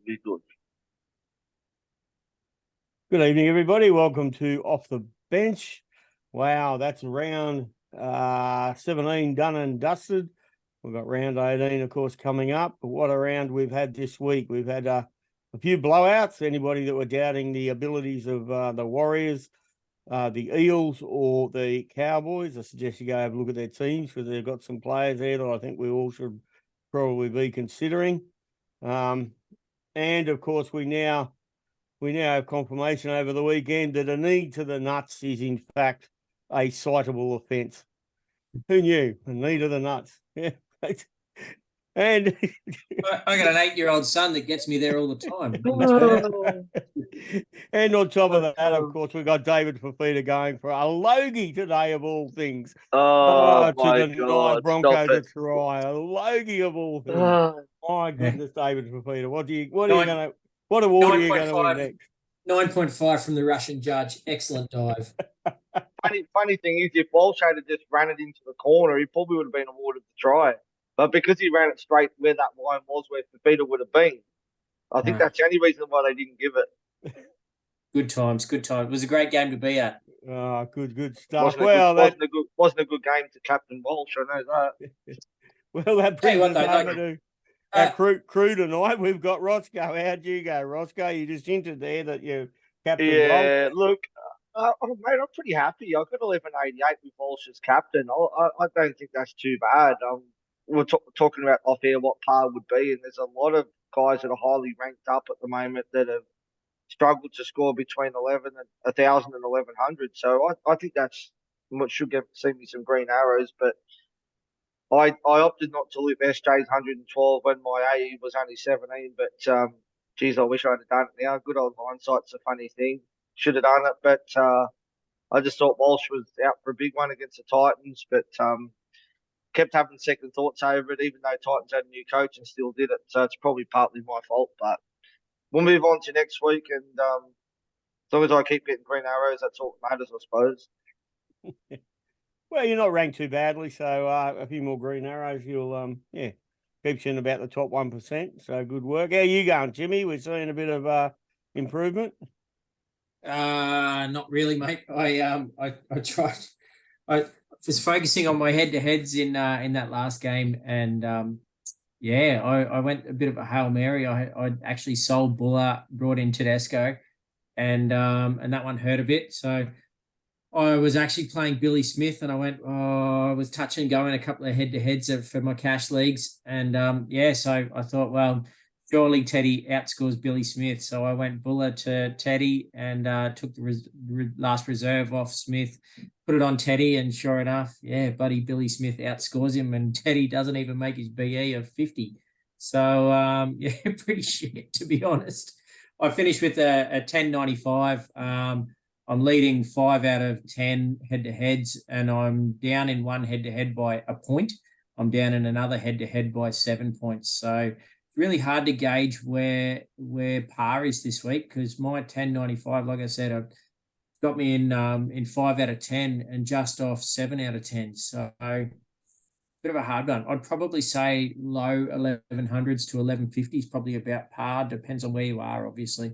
be good. Good evening, everybody. Welcome to Off the Bench. Wow, that's round 17 done and dusted. We've got round 18, of course, coming up. But what a round we've had this week. We've had a few blowouts. Anybody that were doubting the abilities of the Warriors, the Eels or the Cowboys, I suggest you go have a look at their teams because they've got some players there that I think we all should probably be considering. And, of course, we now have confirmation over the weekend that a knee to the nuts is, in fact, a citable offence. Who knew? A knee to the nuts. Yeah. And I got an 8-year-old son that gets me there all the time. And on top of that, of course, we've got David Fafita going for a logie today of all things. Oh my to deny God! Broncos a try. A logie of all things. My goodness, David Fafita. What award are you going to win next? 9.5 from the Russian judge. Excellent dive. Funny thing is, if Walsh had just ran it into the corner, he probably would have been awarded the try. But because he ran it straight where that line was, where Fafita would have been, I think that's the only reason why they didn't give it. Good times, good times. It was a great game to be at. Oh, good stuff. Wasn't a good game to Captain Walsh. I know that. Well, that brings us over to our crew tonight. We've got Roscoe. How'd you go, Roscoe? You just hinted there that you captain Walsh. Yeah, look, mate, I'm pretty happy. I got 1188 with Walsh as captain. I don't think that's too bad. We're talking about off air what par would be, and there's a lot of guys that are highly ranked up at the moment that have struggled to score between 11 and 1,000 and 1,100. So I think that's what should see me some green arrows. But I opted not to loop SJ's 112 when my AE was only 17. But geez, I wish I'd have done it now. Good old hindsight's a funny thing. Should have done it, but I just thought Walsh was out for a big one against the Titans, but kept having second thoughts over it, even though Titans had a new coach and still did it. So it's probably partly my fault, but we'll move on to next week. And as long as I keep getting green arrows, that's all that matters, I suppose. Well, you're not ranked too badly, so a few more green arrows, you'll keeps you in about the top 1%. So good work. How are you going, Jimmy? We're seeing a bit of improvement. Not really, mate. I tried. I was focusing on my head-to-heads in that last game, and I went a bit of a Hail Mary. I actually sold Buller, brought in Tedesco, and that one hurt a bit. So I was actually playing Billy Smith, and I was touching and going a couple of head-to-heads for my cash leagues, and so I thought, well, surely Teddy outscores Billy Smith. So I went Buller to Teddy and took the last reserve off Smith, put it on Teddy, and sure enough, buddy Billy Smith outscores him, and Teddy doesn't even make his BE of 50. So, pretty shit, to be honest. I finished with a 10.95. I'm leading 5 out of 10 head-to-heads, and I'm down in one head-to-head by a point. I'm down in another head-to-head by 7 points. So really hard to gauge where par is this week, because my 10.95, like I said, I've got me in 5 out of 10 and just off 7 out of 10. So bit of a hard one. I'd probably say low 1100s to 1150s, probably about par. Depends on where you are, obviously.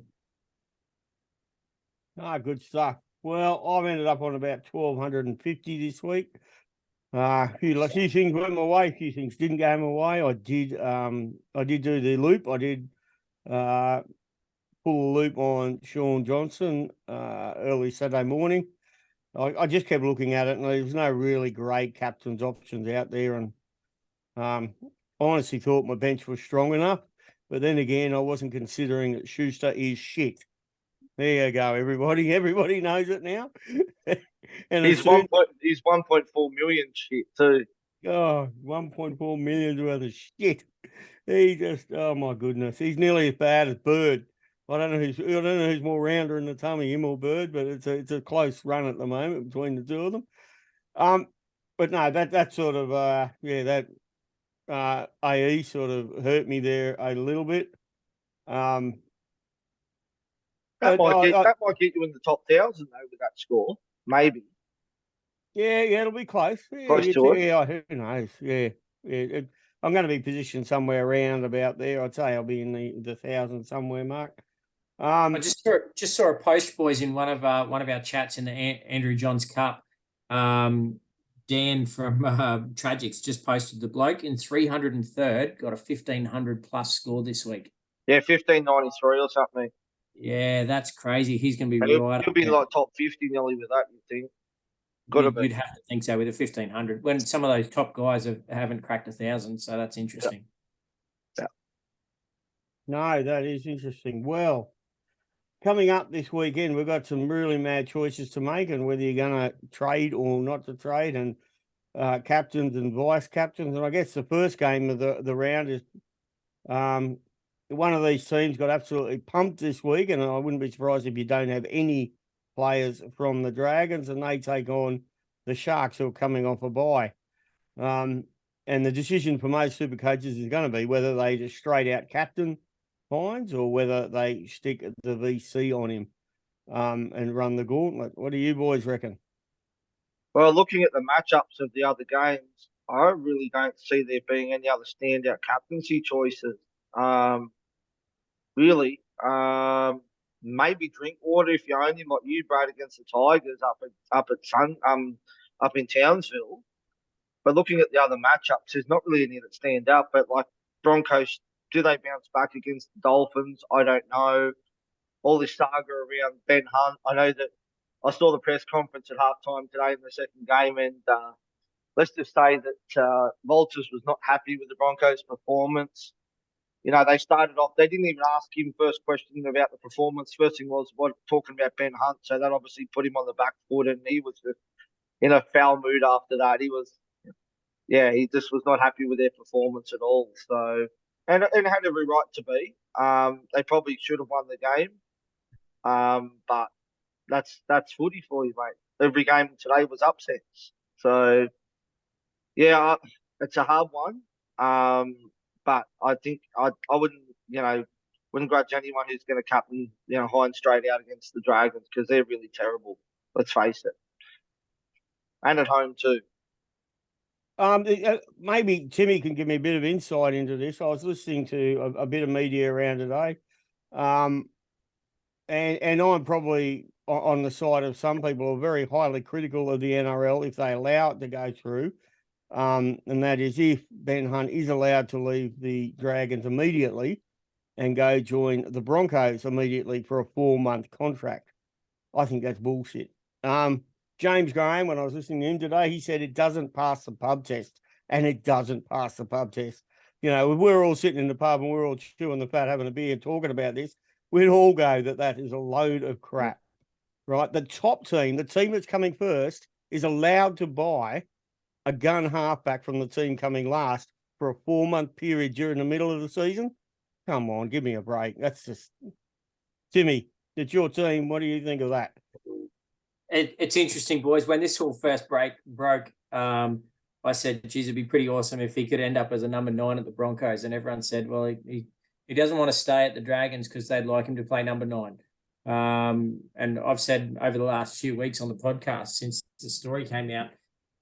Good stuff. Well, I've ended up on about 1,250 this week. A few things went my way, a few things didn't go my way. I did do the loop. I did pull a loop on Sean Johnson early Saturday morning. I just kept looking at it, and there was no really great captain's options out there. And I honestly thought my bench was strong enough. But then again, I wasn't considering that Schuster is shit. There you go, everybody. Everybody knows it now. And he's 1.4 million shit too. Oh, 1.4 million worth of shit. He just, oh my goodness, he's nearly as bad as Bird. I don't know who's more rounder in the tummy, him or Bird, but it's a close run at the moment between the two of them. But no, that sort of that AE sort of hurt me there a little bit. That might get you in the top 1,000 though with that score, maybe. Yeah, it'll be close. Close to it. Yeah, who knows? Yeah. I'm going to be positioned somewhere around about there. I'd say I'll be in the 1,000 somewhere, Mark. I just saw a post, boys, in one of our chats in the Andrew Johns Cup. Dan from Tragics just posted the bloke in 303rd got a 1,500 plus score this week. Yeah, 1593 or something. Yeah, that's crazy. He's going to be He'll, right he'll up be there. like top 50 nearly with that, you think? Gotta be. You'd have to think so with a 1,500 when some of those top guys haven't cracked 1,000. So that's interesting. Yeah. No, that is interesting. Well, coming up this weekend, we've got some really mad choices to make, and whether you're going to trade or not to trade, and captains and vice captains. And I guess the first game of the round is one of these teams got absolutely pumped this week, and I wouldn't be surprised if you don't have any players from the Dragons, and they take on the Sharks, who are coming off a bye. And the decision for most super coaches is going to be whether they just straight out captain Hines or whether they stick the VC on him and run the gauntlet. What do you boys reckon? Well, looking at the matchups of the other games, I really don't see there being any other standout captaincy choices. Really, maybe Drinkwater if you own him, like you, Brad, against the Tigers up in Townsville. But looking at the other matchups, there's not really any that stand out. But like Broncos, do they bounce back against the Dolphins? I don't know. All this saga around Ben Hunt. I know that I saw the press conference at halftime today in the second game, and let's just say that Walters was not happy with the Broncos' performance. You know, they started off, they didn't even ask him first question about the performance. First thing was talking about Ben Hunt. So that obviously put him on the back foot, and he was just in a foul mood after that. He just was not happy with their performance at all. So, and had every right to be. They probably should have won the game. But that's footy for you, mate. Every game today was upsets. So, yeah, it's a hard one. But I think I wouldn't, wouldn't grudge anyone who's going to captain, Hines straight out against the Dragons because they're really terrible. Let's face it. And at home too. Maybe Timmy can give me a bit of insight into this. I was listening to a bit of media around today, and I'm probably on the side of some people who are very highly critical of the NRL if they allow it to go through. And that is if Ben Hunt is allowed to leave the Dragons immediately and go join the Broncos immediately for a 4-month contract. I think that's bullshit. James Graham, when I was listening to him today, he said it doesn't pass the pub test, and it doesn't pass the pub test. We're all sitting in the pub and we're all chewing the fat, having a beer, talking about this. We'd all go that is a load of crap, right? The top team, the team that's coming first, is allowed to buy a gun halfback from the team coming last for a 4-month period during the middle of the season. Come on, give me a break. That's just Timmy. It's your team. What do you think of that? It's interesting, boys. When this all first broke, I said, geez, it'd be pretty awesome if he could end up as a number 9 at the Broncos. And everyone said, well, he doesn't want to stay at the Dragons because they'd like him to play number 9. And I've said over the last few weeks on the podcast since the story came out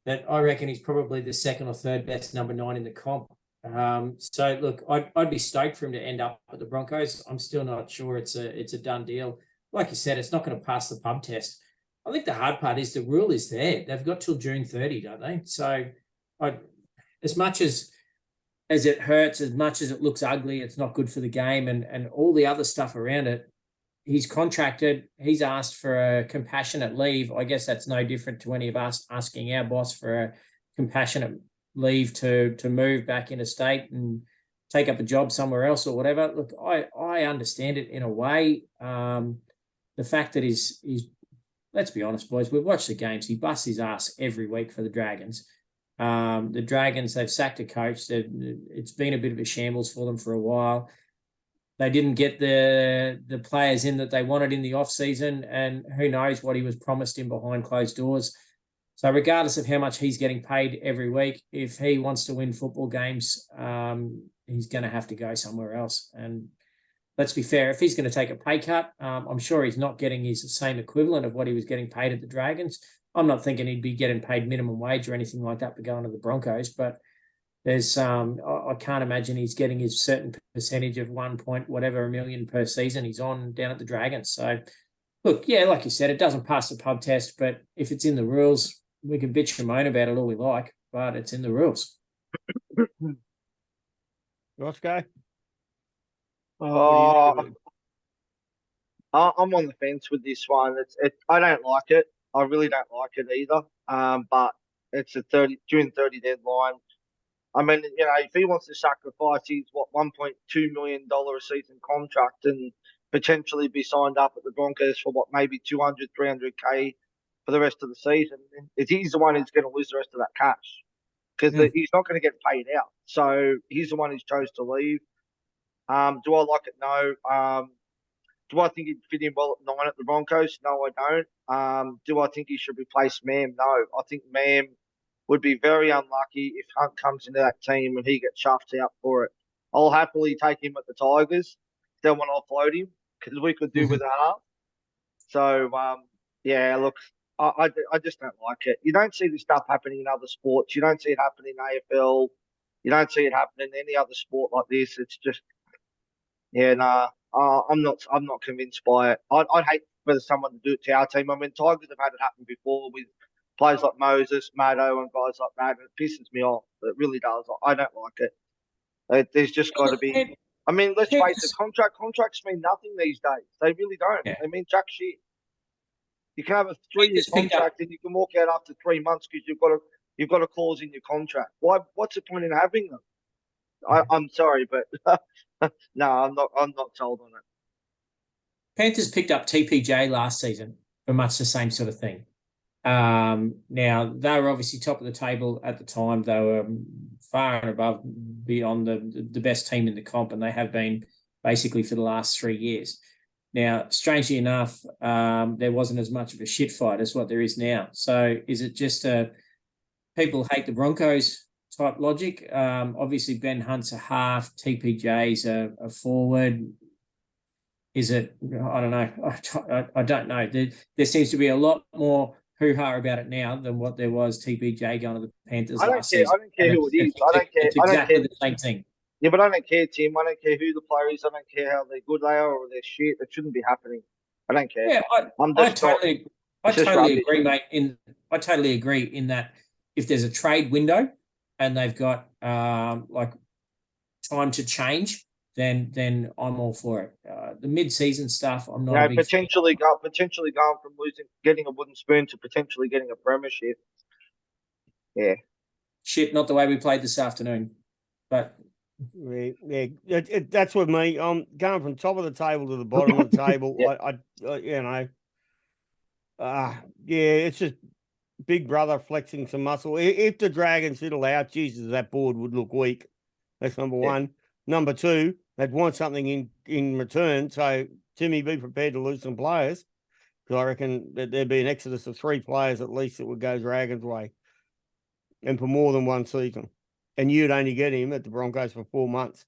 that I reckon he's probably the second or third best number 9 in the comp. So look, I'd be stoked for him to end up at the Broncos. I'm still not sure it's a done deal. Like you said, it's not going to pass the pub test. I think the hard part is the rule is there. They've got till June 30, don't they? So as much as it hurts, as much as it looks ugly, it's not good for the game and all the other stuff around it. He's contracted. He's asked for a compassionate leave. I guess that's no different to any of us asking our boss for a compassionate leave to move back into state and take up a job somewhere else or whatever. Look, I understand it in a way. The fact that he's let's be honest, boys, we've watched the games. He busts his ass every week for the Dragons. The Dragons, they've sacked a coach. It's been a bit of a shambles for them for a while. They didn't get the players in that they wanted in the off-season, and who knows what he was promised in behind closed doors. So regardless of how much he's getting paid every week, if he wants to win football games, he's going to have to go somewhere else. And let's be fair, if he's going to take a pay cut, I'm sure he's not getting his same equivalent of what he was getting paid at the Dragons. I'm not thinking he'd be getting paid minimum wage or anything like that for going to the Broncos, but There's I can't imagine he's getting his certain percentage of 1 point whatever a million per season he's on down at the Dragons. So look, yeah, like you said, it doesn't pass the pub test, but if it's in the rules, we can bitch and moan about it all we like, but it's in the rules. Roscoe? Oh, I'm on the fence with this one. I don't like it. I really don't like it either. But it's a June 30 deadline. I mean, if he wants to sacrifice his $1.2 million a season contract and potentially be signed up at the Broncos for maybe 200, 300K for the rest of the season, he's the one who's going to lose the rest of that cash because he's not going to get paid out. So he's the one who's chose to leave. Do I like it? No. Do I think he'd fit in well at 9 at the Broncos? No, I don't. Do I think he should replace Mam? No. I think Mam would be very unlucky if Hunt comes into that team and he gets shoved out for it. I'll happily take him at the Tigers. Don't want to offload him because we could do with a half. So, yeah, look, I just don't like it. You don't see this stuff happening in other sports. You don't see it happening in AFL. You don't see it happening in any other sport like this. It's just, yeah, nah. I'm not convinced by it. I'd hate for someone to do it to our team. I mean, Tigers have had it happen before with players like Moses, Maddo, and guys like that. And it pisses me off. It really does. I don't like it. There's just got to be. I mean, let's face it. Contracts mean nothing these days. They really don't. Yeah. They mean jack shit. You can have a 3-year contract and you can walk out after 3 months because you've got a clause in your contract. Why? What's the point in having them? I'm sorry, but no, I'm not sold on it. Panthers picked up TPJ last season for much the same sort of thing. Now, they were obviously top of the table at the time. They were far and above beyond the best team in the comp, and they have been basically for the last 3 years. Now, strangely enough, there wasn't as much of a shit fight as what there is now. So is it just people hate the Broncos type logic? Obviously, Ben Hunt's a half, TPJ's a forward. Is it? I don't know. I don't know. There seems to be a lot more hoo-ha about it now than what there was TPJ going to the Panthers last season. I don't care who it is. I don't care. It's exactly the same thing. Yeah, but I don't care, Tim. I don't care who the player is. I don't care how good they are or they're shit. It shouldn't be happening. I don't care. Yeah, I totally agree, mate. I totally agree in that if there's a trade window and they've got like time to change, then I'm all for it. The mid-season stuff, I'm not. Potentially going from getting a wooden spoon to potentially getting a premiership. Yeah. Shit, not the way we played this afternoon, but. Yeah, that's with me. I'm going from top of the table to the bottom of the table. Yeah. It's just Big Brother flexing some muscle. If the Dragons did allow, Jesus, that board would look weak. That's number one. Number two, they'd want something in return. So, Timmy, be prepared to lose some players because I reckon that there'd be an exodus of 3 players at least that would go Dragons' way and for more than one season. And you'd only get him at the Broncos for 4 months.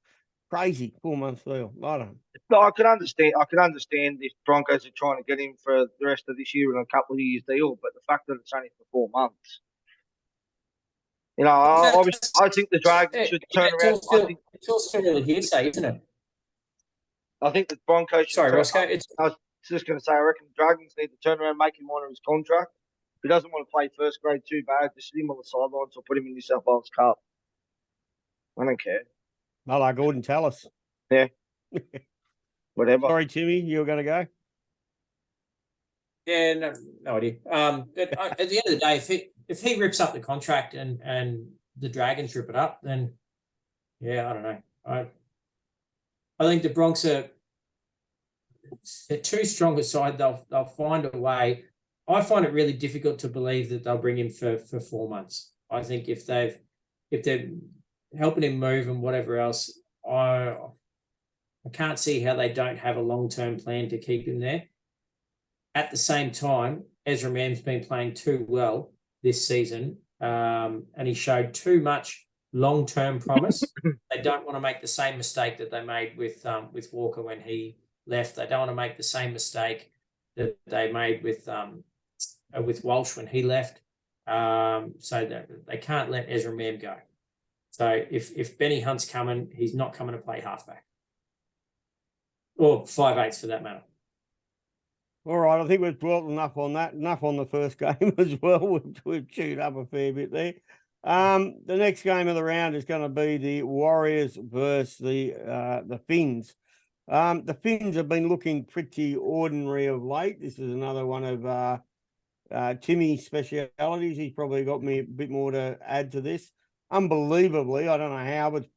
Crazy 4 months deal. I don't know. No, I can understand if Broncos are trying to get him for the rest of this year and a couple of years deal, but the fact that it's only for 4 months. I think the Dragons should turn around. It's all still really hearsay, isn't it? I think the Broncos. Sorry, Roscoe. I was just going to say, I reckon the Dragons need to turn around and make him honour his contract. If he doesn't want to play first grade too bad, just sit him on the sidelines or put him in New South Wales Cup. I don't care. I like Gordon Tallis. Yeah. Whatever. Sorry, Timmy, you were going to go? Yeah, no idea. But at the end of the day, if he rips up the contract and the Dragons rip it up, then yeah, I don't know. I think the Bronx they're too strong a side. They'll find a way. I find it really difficult to believe that they'll bring him for 4 months. I think if they're helping him move and whatever else, I can't see how they don't have a long-term plan to keep him there. At the same time, Ezra Mam's been playing too well this season, and he showed too much long-term promise. They don't want to make the same mistake that they made with Walker when he left. They don't want to make the same mistake that they made with Walsh when he left. So that they can't let Ezra Mam go. So if Benny Hunt's coming, he's not coming to play halfback. Or 5/8 for that matter. All right, I think we've dwelt enough on that. Enough on the first game as well. We've chewed up a fair bit there. The next game of the round is going to be the Warriors versus the Finns. The Finns have been looking pretty ordinary of late. This is another one of Timmy's specialities. He's probably got me a bit more to add to this. Unbelievably, I don't know how, but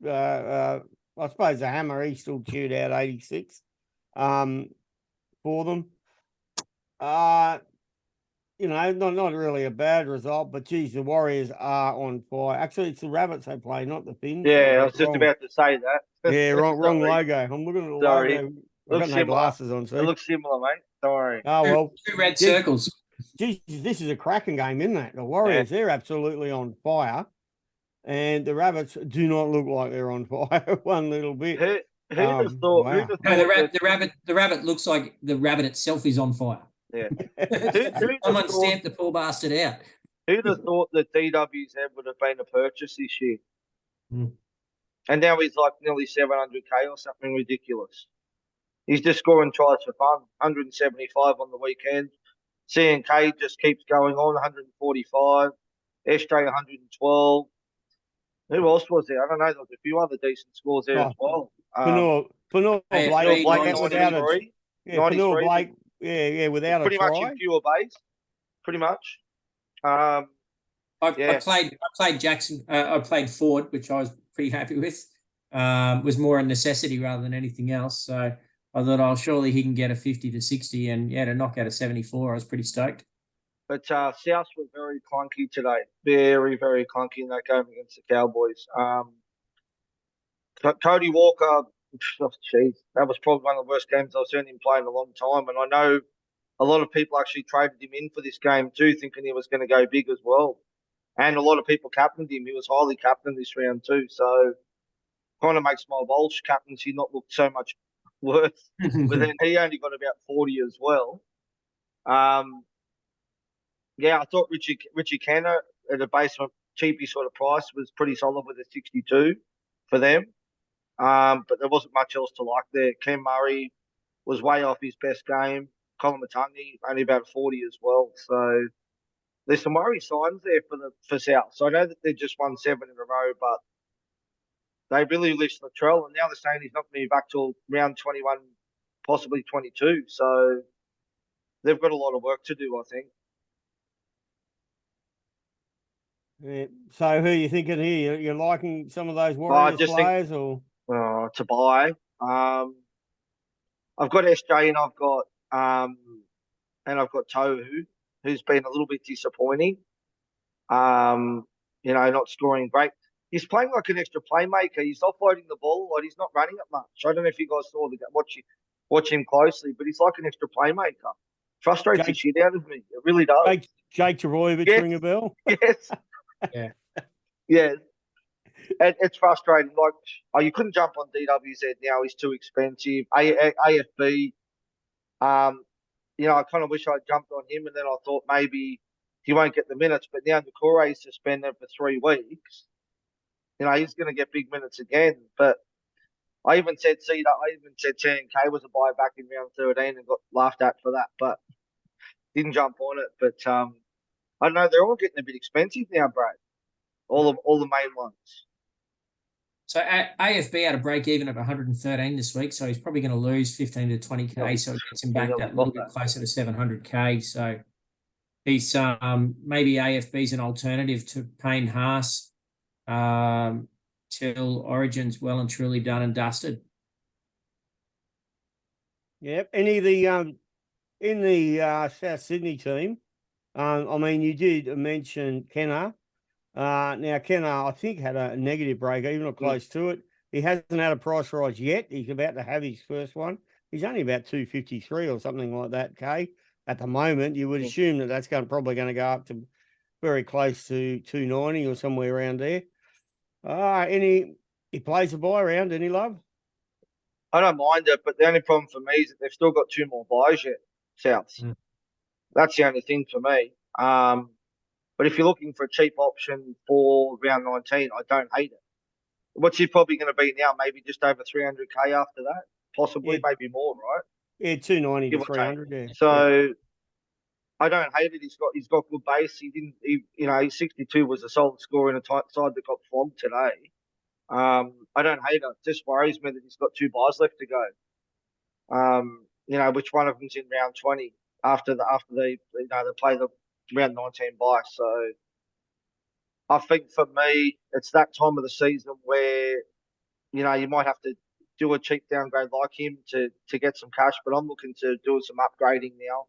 I suppose the Hammer, he still chewed out 86 for them. Not really a bad result, but geez, the Warriors are on fire. Actually, it's the Rabbits they play, not the Finns. Yeah, I was just about to say that. Yeah, wrong logo. I'm looking at the logo. I've got no glasses on, It looks similar, mate. Don't worry. Oh, well. Two red circles. Geez, this is a cracking game, isn't it? The Warriors, they're absolutely on fire. And the Rabbits do not look like they're on fire one little bit. Who'd have thought? Wow. Who'd have No, thought the rabbit looks like the rabbit itself is on fire. Yeah. Someone stamped the poor bastard out. Who'd have thought that DWZ would have been a purchase this year? Mm. And now he's like nearly 700k or something ridiculous. He's just scoring tries for fun. 175 on the weekend. CNK just keeps going on. 145. SJ 112. Who else was there? I don't know. There was a few other decent scores there as well. Fanua Blake, without a 93. Fanua Blake, without pretty a try. much in pure base. Pretty much. I played Jackson. I played Ford, which I was pretty happy with. Was more a necessity rather than anything else. So I thought, surely he can get a 50 to 60, and to knock out a 74, I was pretty stoked. But South were very clunky today. Very, very clunky in that game against the Cowboys. Cody Walker, that was probably one of the worst games I've seen him play in a long time. And I know a lot of people actually traded him in for this game too, thinking he was going to go big as well. And a lot of people captained him. He was highly captained this round too. So kind of makes my Walsh captaincy not look so much worse. But then he only got about 40 as well. I thought Richie Kenner at a basement cheapy sort of price was pretty solid with a 62 for them. But there wasn't much else to like there. Ken Murray was way off his best game. Colin Matungi only about 40 as well. So there's some worry signs there for South. So I know that they just won 7 in a row, but they really lifted Latrell, and now they're saying he's not going to be back till round 21, possibly 22. So they've got a lot of work to do, I think. Yeah. So who are you thinking here? You're liking some of those Warriors players, or to buy? I've got SJ and I've got Tohu, who's been a little bit disappointing. Not scoring great. He's playing like an extra playmaker. He's offloading the ball a lot. He's not running it much. I don't know if you guys saw watch him closely, but he's like an extra playmaker. Frustrates the shit out of me. It really does. Jake Trbojevic, ring a bell? Yes. Yeah. Yeah. It's frustrating. Like, you couldn't jump on DWZ now. He's too expensive. AFB, I kind of wish I'd jumped on him, and then I thought maybe he won't get the minutes. But now Nakure is suspended for 3 weeks. He's going to get big minutes again. But I even said TNK was a buy back in round 13 and got laughed at for that, but didn't jump on it. But I don't know. They're all getting a bit expensive now, Brad. All the main ones. So AFB had a break even at 113 this week, so he's probably going to lose 15 to 20k. So it gets him back that little bit closer to 700k. So he's maybe AFB's an alternative to Payne Haas till Origin's well and truly done and dusted. Yep. Any of the in the South Sydney team? You did mention Kenner. Now, Kenner, I think, had a negative break, even or close to it. He hasn't had a price rise yet. He's about to have his first one. He's only about 253 or something like that, K. At the moment, you would assume that that's probably going to go up to very close to 290 or somewhere around there. He plays a buy round, any love? I don't mind it, but the only problem for me is that they've still got 2 more buys yet, Souths. That's the only thing for me. But if you're looking for a cheap option for round 19, I don't hate it. What's he probably going to be now? Maybe just over 300K after that, possibly, Yeah, maybe more, right? yeah, 290 Give to or take. 300. Yeah, yeah. So I don't hate it. He's got good base. He didn't. His 62 was a solid score in a tight side that got flogged today. I don't hate it. It just worries me that he's got two buys left to go. Which one of them's in round 20 after they play the round 19 bye. So I think for me, it's that time of the season where you might have to do a cheap downgrade like him to get some cash. But I'm looking to do some upgrading now,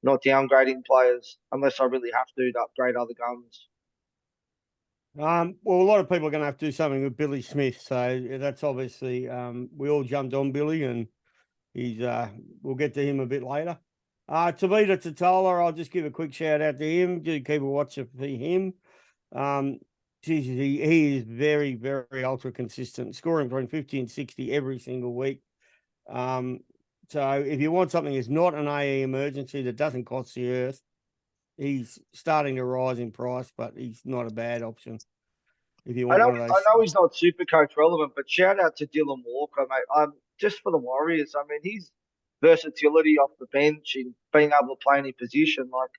not downgrading players unless I really have to upgrade other guns. Well, a lot of people are going to have to do something with Billy Smith. So that's obviously, we all jumped on Billy, and we'll get to him a bit later. Tavita Totola, I'll just give a quick shout out to him. Do keep a watch for him. He is very, very ultra consistent, scoring between 50 and 60 every single week. So if you want something that's not an AE emergency that doesn't cost the earth, he's starting to rise in price, but he's not a bad option. If you I want know, one of I those, know he's not super coach relevant, but shout out to Dylan Walker, mate. Just for the Warriors. I mean, his versatility off the bench and being able to play any position, like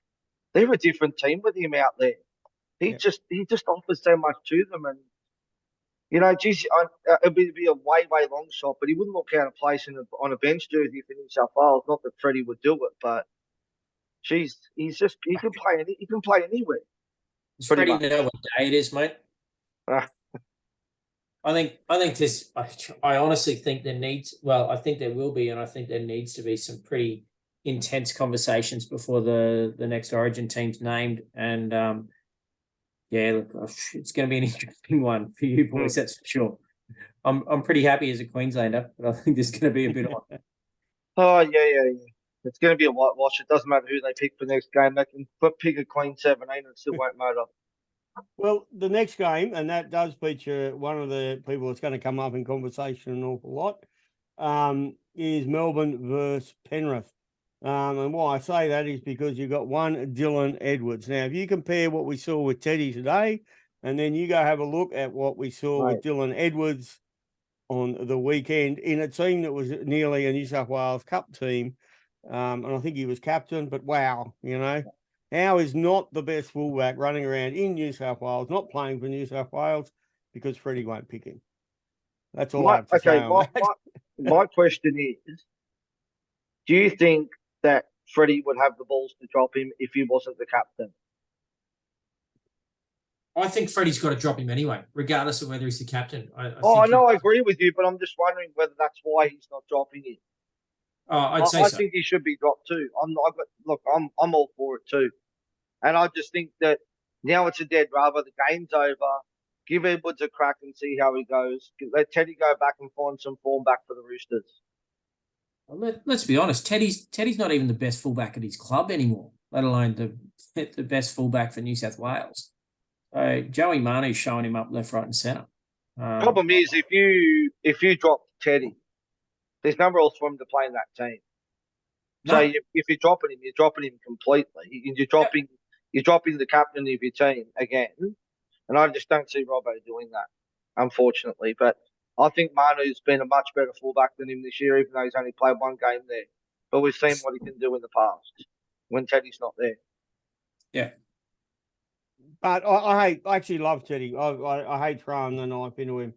they're a different team with him out there. He Yeah. just offers so much to them, and geez, it'd be a way long shot, but he wouldn't look out of place on a bench jersey for New South Wales. Not that Freddie would do it, but geez, he can play anywhere Does pretty Freddie much. know what day it is, mate? Uh, I think this. I honestly think there needs. Well, I think there will be, and I think there needs to be some pretty intense conversations before the next Origin team's named. And yeah, look, it's going to be an interesting one for you boys. That's for sure. I'm pretty happy as a Queenslander, but I think there's going to be a bit on. Oh yeah. It's going to be a whitewash. It doesn't matter who they pick for next game. They can pick a Queen 17 and it still won't matter. well, the next game, and that does feature one of the people that's going to come up in conversation an awful lot, is Melbourne versus Penrith. And why I say that is because you've got one Dylan Edwards. Now, if you compare what we saw with Teddy today, and then you go have a look at what we saw with Dylan Edwards on the weekend in a team that was nearly a New South Wales Cup team, and I think he was captain, but wow, how is not the best fullback running around in New South Wales, not playing for New South Wales because Freddie won't pick him. That's all I have to say on that. My question is, do you think that Freddie would have the balls to drop him if he wasn't the captain? I think Freddie's got to drop him anyway, regardless of whether he's the captain. I know, I agree with you, but I'm just wondering whether that's why he's not dropping him. I'd say I so. think he should be dropped too. I'm all for it too, and I just think that now it's a dead rubber. The game's over. Give Edwards a crack and see how he goes. Let Teddy go back and find some form back for the Roosters. Let's be honest. Teddy's not even the best fullback at his club anymore, let alone the best fullback for New South Wales. So Joey Manu's showing him up left, right, and centre. Problem is, if you drop Teddy, there's nowhere else for him to play in that team. So if you're dropping him completely. You're dropping the captain of your team again, and I just don't see Robbo doing that, unfortunately. But I think Manu's been a much better fullback than him this year, even though he's only played one game there. But we've seen what he can do in the past when Teddy's not there. Yeah. But I actually love Teddy. I hate throwing the knife into him.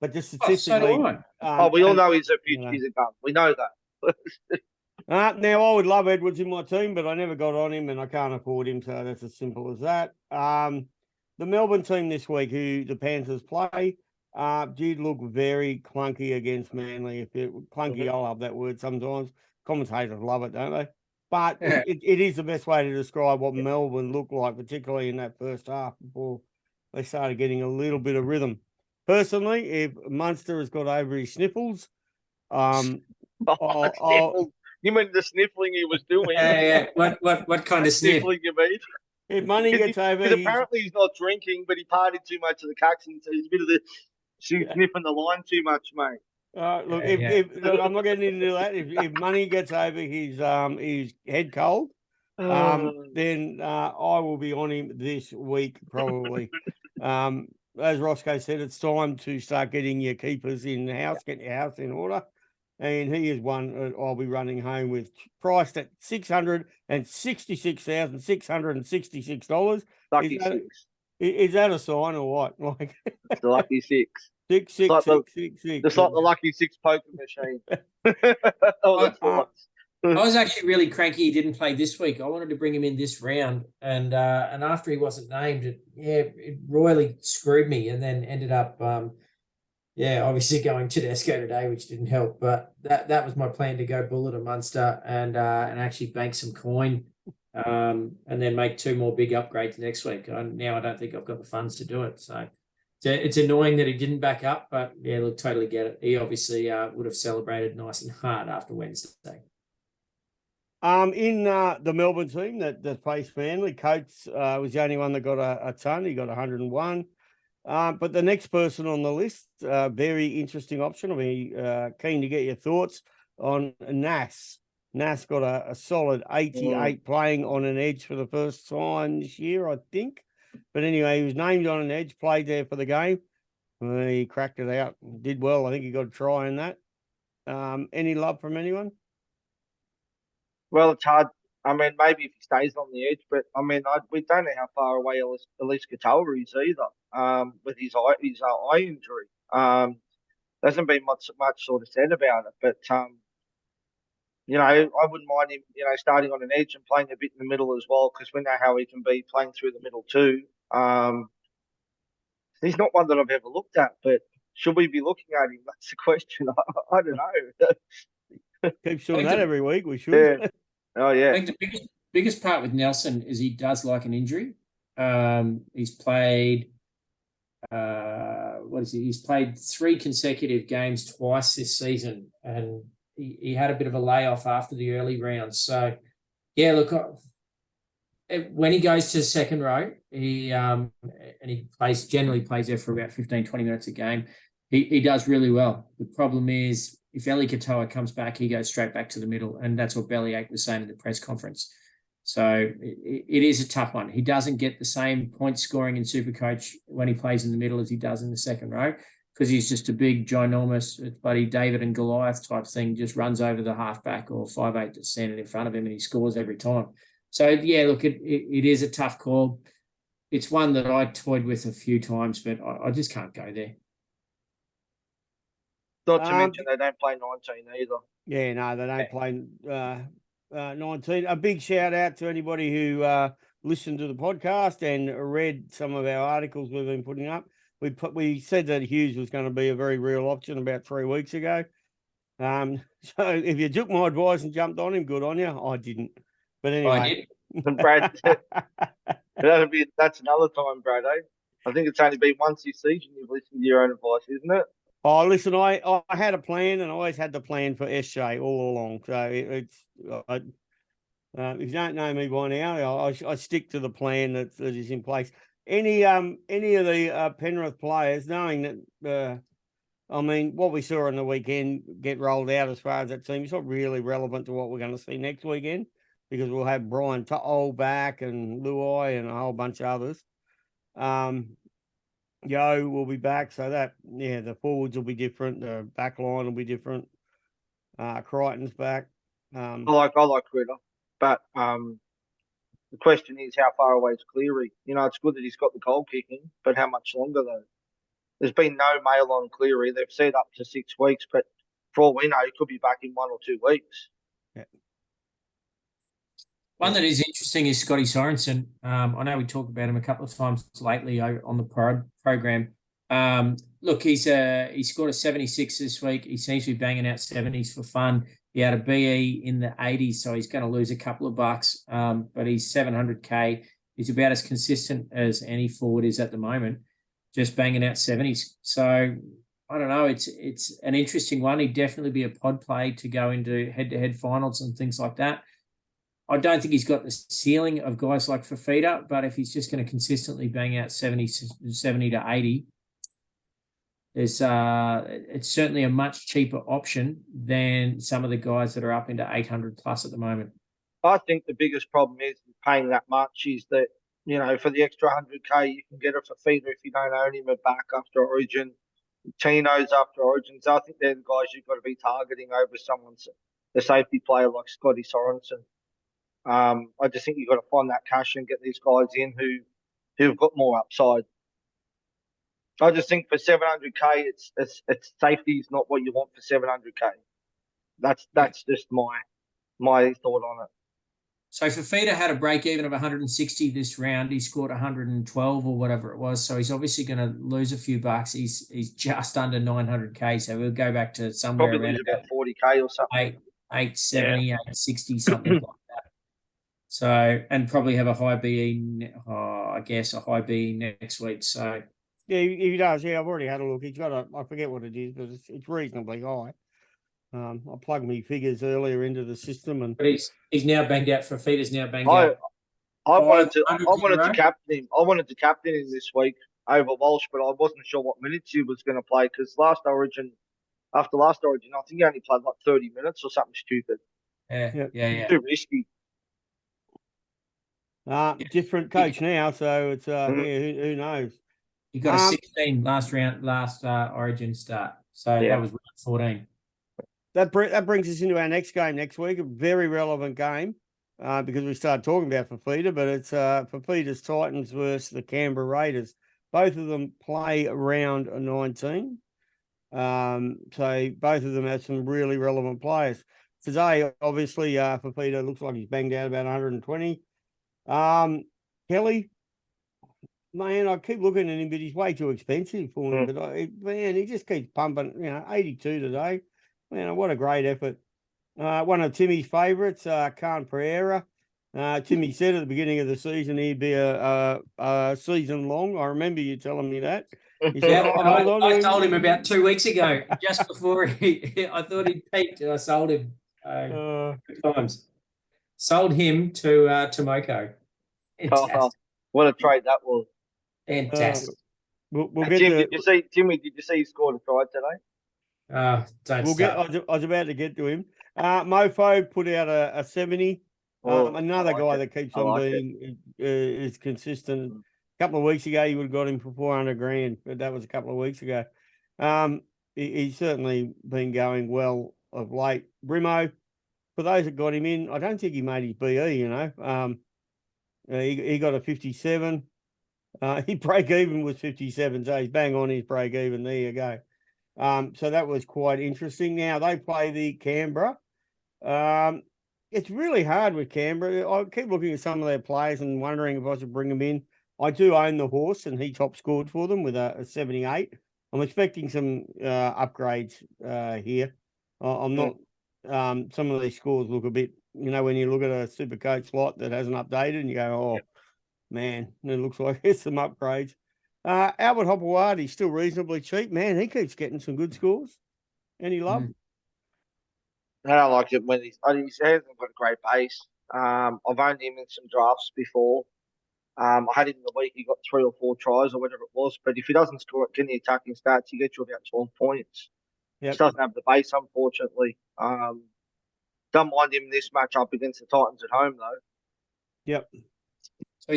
But just statistically, so do I. We all know he's a gun. We know that. Now, I would love Edwards in my team, but I never got on him and I can't afford him, so that's as simple as that. The Melbourne team this week, who the Panthers play, did look very clunky against Manly. Clunky, I love that word sometimes. Commentators love it, don't they? But it is the best way to describe what Melbourne looked like, particularly in that first half before they started getting a little bit of rhythm. Personally, if Munster has got over his sniffles, Sniffles. You mean the sniffling he was doing? Yeah. What kind of sniffling you mean? If money gets over, because apparently he's not drinking, but he partied too much of the Caxton, so he's a bit of sniffing the line too much, mate. Look, look, I'm not getting into that. If money gets over his head cold, then I will be on him this week probably. as Roscoe said, it's time to start getting your keepers in the house, get your house in order. And he is one I'll be running home with, priced at $666,666. Lucky six. Is that a sign or what? Like It's the lucky six. six, It's like the, 666. it's like the lucky six poker machine. All the thoughts. I was actually really cranky he didn't play this week. I wanted to bring him in this round, and after he wasn't named, it royally screwed me, and then ended up, obviously going Tedesco today, which didn't help. But that was my plan, to go Bullet or Munster and actually bank some coin, and then make 2 more big upgrades next week. Now I don't think I've got the funds to do it, so. It's annoying that he didn't back up, but yeah, look, totally get it. He obviously would have celebrated nice and hard after Wednesday. In the Melbourne team that faced Manly, Coates was the only one that got a ton. He got 101. But the next person on the list, very interesting option. I'll be keen to get your thoughts on Nas. Nas got a solid 88 playing on an edge for the first time this year, I think. But anyway, he was named on an edge, played there for the game. He cracked it out, did well. I think he got a try in that. Any love from anyone? Well, it's hard. I mean, maybe if he stays on the edge, but I mean, we don't know how far away Elise Katoa is either. With his eye injury. Hasn't been much sort of said about it, but you know, I wouldn't mind him, you know, starting on an edge and playing a bit in the middle as well, because we know how he can be playing through the middle too. He's not one that I've ever looked at, but should we be looking at him? That's the question. I don't know. Keep doing that every week. We should. Yeah. Oh yeah. I think the biggest part with Nelson is he does like an injury. He's played. He's played 3 consecutive games twice this season, and he had a bit of a layoff after the early rounds. So, yeah, look, when he goes to second row, he generally plays there for about 15, 20 minutes a game. He does really well. The problem is, if Eli Katoa comes back, he goes straight back to the middle, and that's what Bellyache was saying at the press conference. So it is a tough one. He doesn't get the same point scoring in Supercoach when he plays in the middle as he does in the second row, because he's just a big, ginormous, bloody David and Goliath type thing, just runs over the halfback or 5'8" that's standing in front of him, and he scores every time. So, yeah, look, it is a tough call. It's one that I toyed with a few times, but I just can't go there. Not to mention they don't play 19 either. Yeah, no, they don't play 19. A big shout out to anybody who listened to the podcast and read some of our articles we've been putting up. We said that Hughes was going to be a very real option about 3 weeks ago. So if you took my advice and jumped on him, good on you. I didn't. But anyway. I did. And Brad, that's another time, Brad. I think it's only been once this season you've listened to your own advice, isn't it? Oh, listen, I had a plan, and I always had the plan for SJ all along. So if you don't know me by now, I stick to the plan that is in place. Any of the Penrith players, knowing that, I mean, what we saw on the weekend get rolled out as far as that team, it's not really relevant to what we're going to see next weekend, because we'll have Brian To'o back and Luai and a whole bunch of others. Yo will be back, so the forwards will be different, the back line will be different. Crichton's back. I like Critter, but the question is how far away is Cleary? You know, it's good that he's got the goal kicking, but how much longer though? There's been no mail on Cleary. They've said up to 6 weeks, but for all we know, he could be back in 1 or 2 weeks. Yeah. One that is interesting is Scotty Sorensen. I know we talked about him a couple of times lately on the program. Look, he scored a 76 this week. He seems to be banging out 70s for fun. He had a BE in the 80s, so he's going to lose a couple of bucks. But he's 700K. He's about as consistent as any forward is at the moment, just banging out 70s. So I don't know. It's an interesting one. He'd definitely be a pod play to go into head-to-head finals and things like that. I don't think he's got the ceiling of guys like Fafita, but if he's just going to consistently bang out 70 to 80, it's certainly a much cheaper option than some of the guys that are up into 800 plus at the moment. I think the biggest problem is paying that much is that You know, for the extra 100K, you can get it for Feeder if you don't own him a back after Origin. Tino's after Origin. So I think they're the guys you've got to be targeting over someone's a safety player like Scotty Sorensen. I just think you've got to find that cash and get these guys in who've got more upside. I just think for 700K, it's safety is not what you want for 700K. That's just my thought on it. So Fafita had a break even of 160 this round. He scored 112 or whatever it was. So he's obviously going to lose a few bucks. He's just under 900K. So we'll go back to somewhere Probably around lose about 40K or something. 870, 860, something like that. So, and probably have a high BE, I guess, a high BE next week. So, Yeah, he does. Yeah, I've already had a look. He's got I forget what it is, but it's reasonably high. I plugged my figures earlier into the system, and but he's now banged out. Fafita's now banged out. I wanted to 500 captain him. I wanted to captain him this week over Walsh, but I wasn't sure what minutes he was going to play because after last Origin, I think he only played like 30 minutes or something stupid. Yeah. Too risky. Different coach now, so it's yeah, who knows? He got a 16 last Origin start, so that was round 14. That brings us into our next game next week, a very relevant game because we started talking about Fafita, but it's Fafita's Titans versus the Canberra Raiders. Both of them play round 19. So both of them have some really relevant players. Today, obviously, Fafita looks like he's banged out about 120. Kelly, man, I keep looking at him, but he's way too expensive for him. But man, he just keeps pumping. 82 today. Man, what a great effort. One of Timmy's favourites, Khan Pereira. Timmy said at the beginning of the season he'd be a season long. I remember you telling me that. Yeah, I told him about 2 weeks ago, just before I thought he'd peaked. I sold him times. Sold him to Tomoko. Fantastic. What a trade that was. Fantastic. We'll get Tim, did you see he scored a try today? Don't start. I was about to get to him. Mofo put out a 70. Another guy that keeps on being is consistent. A couple of weeks ago, you would have got him for 400 grand, but that was a couple of weeks ago. He's certainly been going well of late. Brimo, for those that got him in, I don't think he made his BE, he got a 57. He break even was 57, so he's bang on his break even. There you go. So that was quite interesting. Now they play the Canberra. It's really hard with Canberra. I keep looking at some of their players and wondering if I should bring them in. I do own the horse, and he top scored for them with a 78. I'm expecting some upgrades here. I'm not. Some of these scores look a bit, when you look at a super coach slot that hasn't updated, and you go, man, it looks like there's some upgrades. Albert Hopewadi's still reasonably cheap. Man, he keeps getting some good scores. Any love? I don't like it when he hasn't got a great base. I've owned him in some drafts before. I had him the week he got 3 or 4 tries or whatever it was. But if he doesn't score it in the attacking stats, he gets you about 12 points. He doesn't have the base, unfortunately. Don't mind him in this matchup against the Titans at home, though. Yep. So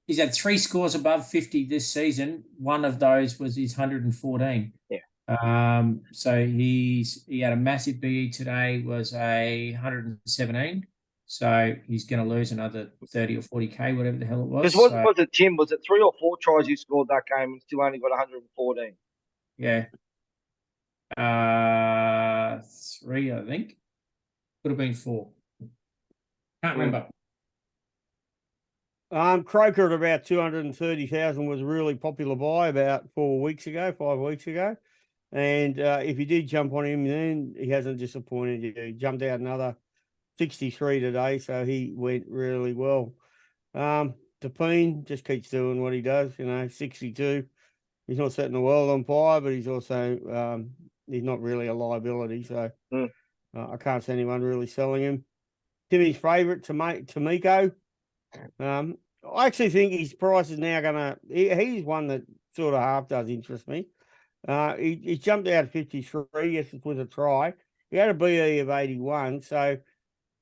he's had 3 scores above 50 this season. One of those was his 114. Yeah. So he had a massive BE today, was a 117. So he's going to lose another 30 or 40K, whatever the hell it was. Because was it, Tim? Was it 3 or 4 tries he scored that game and still only got 114? Yeah. 3, I think. Could have been 4. Can't remember. Croker at about 230,000 was a really popular buy about 5 weeks ago. And if you did jump on him, then he hasn't disappointed you. He jumped out another 63 today, so he went really well. Tapine just keeps doing what he does, 62. He's not setting the world on fire, but he's also he's not really a liability, so I can't see anyone really selling him. Timmy's favourite, Tamiko. I actually think his price is now going to... He's one that sort of half does interest me. He jumped out at 53. Yes, it was a try. He had a BE of 81, so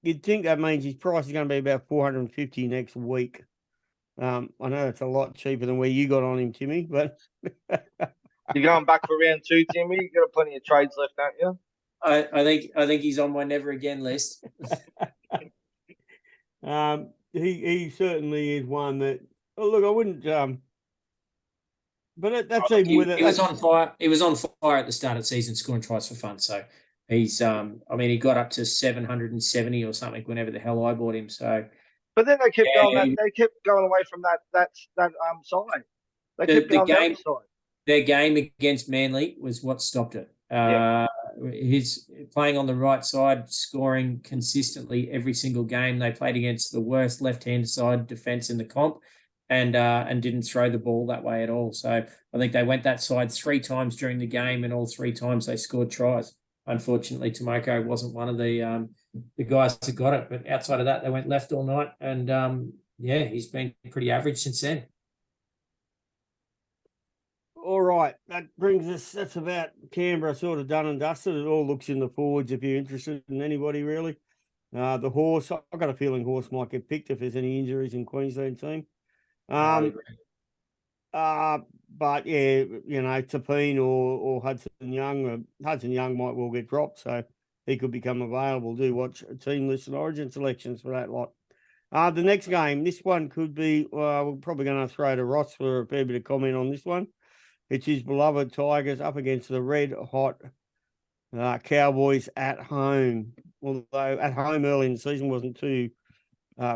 you'd think that means his price is going to be about 450 next week. I know it's a lot cheaper than where you got on him, Timmy, but You're going back for round 2, Timmy. You got plenty of trades left, don't you? I think he's on my never again list. he certainly is one that. Oh, look, I wouldn't. But that's Look, even with it. He was on fire. He was on fire at the start of the season, scoring tries for fun. So he's I mean, he got up to 770 or something whenever the hell I bought him. So But then they kept yeah, going. They kept going away from that side. They kept the going the other game side. their game against Manly was what stopped it. Yeah. He's playing on the right side, scoring consistently every single game. They played against the worst left-hand side defense in the comp, and didn't throw the ball that way at all. So I think they went that side 3 times during the game, and all 3 times they scored tries. Unfortunately, Tomoko wasn't one of the guys that got it. But outside of that, they went left all night, and yeah, he's been pretty average since then. All right, that brings us. That's about Canberra sort of done and dusted. It all looks in the forwards if you're interested in anybody really. The Horse, I've got a feeling Horse might get picked if there's any injuries in Queensland team. But yeah, you know, Tapine or Hudson Young. Hudson Young might well get dropped, so he could become available. Do watch team list and origin selections for that lot. The next game, this one could be. We're probably going to throw to Ross for a fair bit of comment on this one. It's his beloved Tigers up against the red hot Cowboys at home. Although at home early in the season wasn't too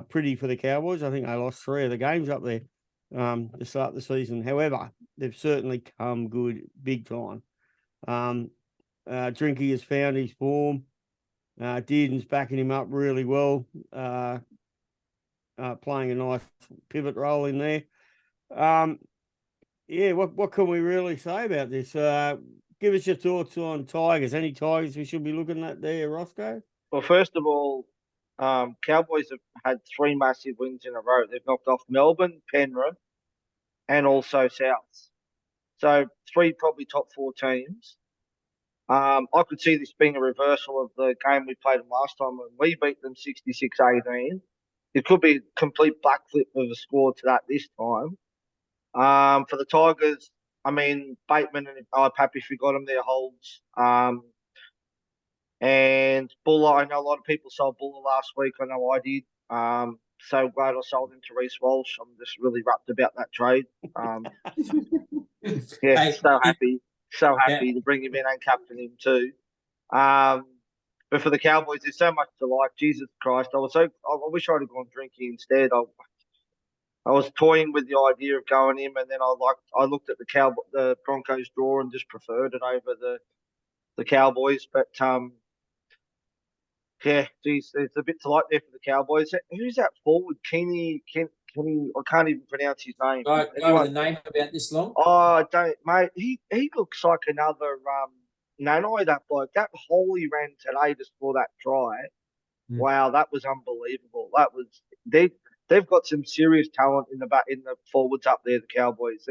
pretty for the Cowboys. I think they lost 3 of the games up there to start the season. However, they've certainly come good big time. Drinky has found his form. Dearden's backing him up really well, playing a nice pivot role in there. Yeah, what can we really say about this? Give us your thoughts on Tigers. Any Tigers we should be looking at there, Roscoe? Well, first of all, Cowboys have had 3 massive wins in a row. They've knocked off Melbourne, Penrith, and also Souths. So 3 probably top 4 teams. I could see this being a reversal of the game we played them last time when we beat them 66-18. It could be a complete backflip of a score to that this time. For the Tigers, I mean, Bateman and Pappy, if we got them there, holds. And Buller, I know a lot of people sold Buller last week. I know I did. So glad I sold him to Reece Walsh. I'm just really wrapped about that trade. Yeah, Hey, so happy. So happy Yeah. to bring him in and captain him too. But for the Cowboys, there's so much to like. Jesus Christ, I wish I'd have gone drinking instead. I was toying with the idea of going him, and then I looked at the Broncos draw and just preferred it over the Cowboys. But yeah, geez, there's a bit to like there for the Cowboys. Who's that forward? Kenny, I can't even pronounce his name. Guy with a name about this long. Oh, I don't, mate. He looks like another Nanai, that bloke. That hole he ran today just for that try. Mm. Wow, that was unbelievable. They've got some serious talent in the forwards up there. The Cowboys.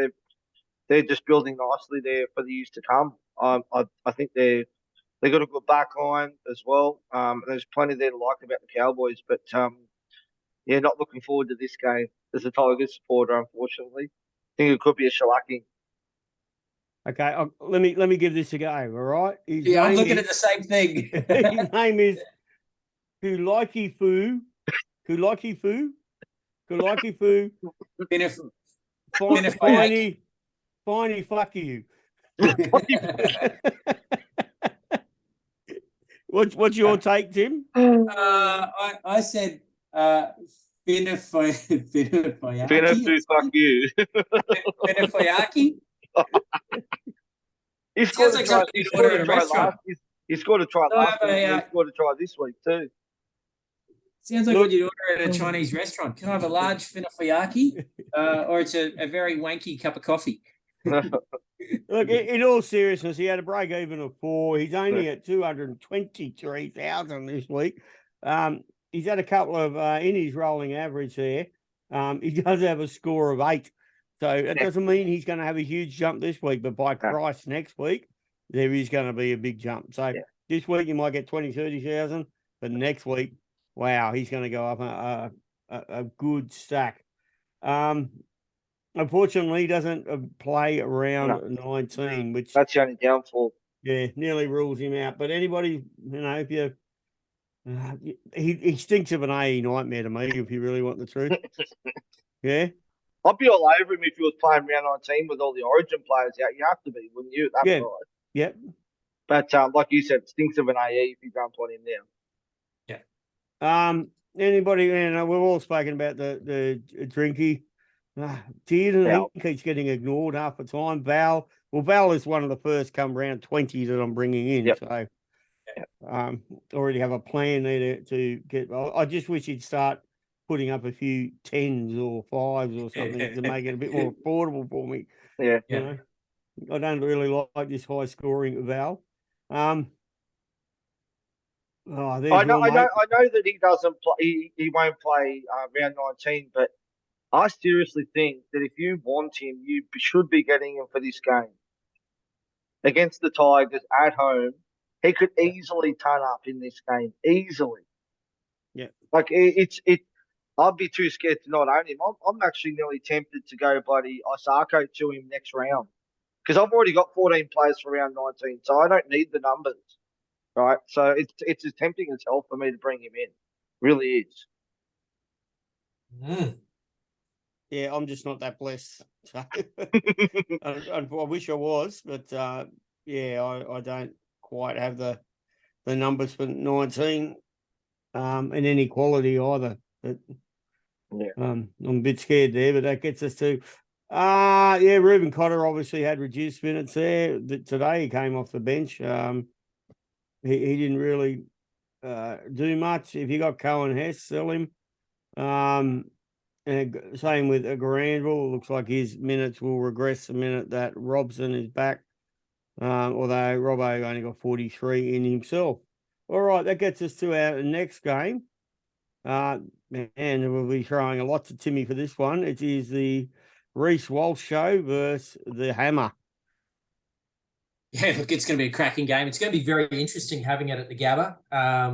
They're just building nicely there for the years to come. I think they got a good back line as well. There's plenty there to like about the Cowboys, but yeah, not looking forward to this game as a Tigers supporter. Unfortunately, I think it could be a shellacking. Okay, let me give this a go. All right. Yeah, I'm looking at the same thing. His name is Kuliki Fu. Kuliki Fu. Kuliki Fu. Finey, fuck you. What's your take, Tim? I said Finafayaki. Fuck you. Finafayaki. He scored a try. He scored a try restaurant. He scored a try last week. He scored a try this week too. Sounds like what you'd order at a Chinese restaurant. Can I have a large finafayaki? Or it's a very wanky cup of coffee. Look, in all seriousness, he had a break even of 4. He's only at 223,000 this week. He's had a couple of in his rolling average there. He does have a score of 8. So it doesn't mean he's going to have a huge jump this week, but by Christ, next week, there is going to be a big jump. So this week he might get 20, 30,000, but next week, wow, he's going to go up a good stack. Unfortunately, he doesn't play around No. 19, which That's the only downfall. nearly rules him out. But anybody, if you, he stinks of an AE nightmare to me. If you really want the truth, yeah. I'd be all over him if he was playing round 19 with all the Origin players out. You have to be, wouldn't you? At that Yeah. price. Yep. But like you said, stinks of an AE if you don't want him now. Anybody, we've all spoken about the Drinky. Do you think he's getting ignored half the time? Val is one of the first come round 20 that I'm bringing in. Yep. So, already have a plan there to get. I just wish he'd start putting up a few 10s or 5s or something to make it a bit more affordable for me. Yeah. You know, I don't really like this high scoring Val. I know that he doesn't play. He won't play round 19, but I seriously think that if you want him, you should be getting him for this game against the Tigers at home. He could easily turn up in this game, easily. Yeah, like it's it. I'd be too scared to not own him. I'm actually nearly tempted to go bloody Osako to him next round because I've already got 14 players for round 19, so I don't need the numbers. Right, so it's as tempting as hell for me to bring him in. Really is. Yeah, I'm just not that blessed. So I wish I was, but I don't quite have the numbers for 19 and any quality either. But I'm a bit scared there, but that gets us to Reuben Cotter obviously had reduced minutes there. Today he came off the bench. He didn't really do much. If you got Cohen Hess, sell him. And same with a Granville. Looks like his minutes will regress the minute that Robson is back. Although Robbo only got 43 in himself. All right, that gets us to our next game. And we'll be throwing a lot to Timmy for this one. It is the Reece Walsh show versus the Hammer. Yeah, look, it's going to be a cracking game. It's going to be very interesting having it at the Gabba. I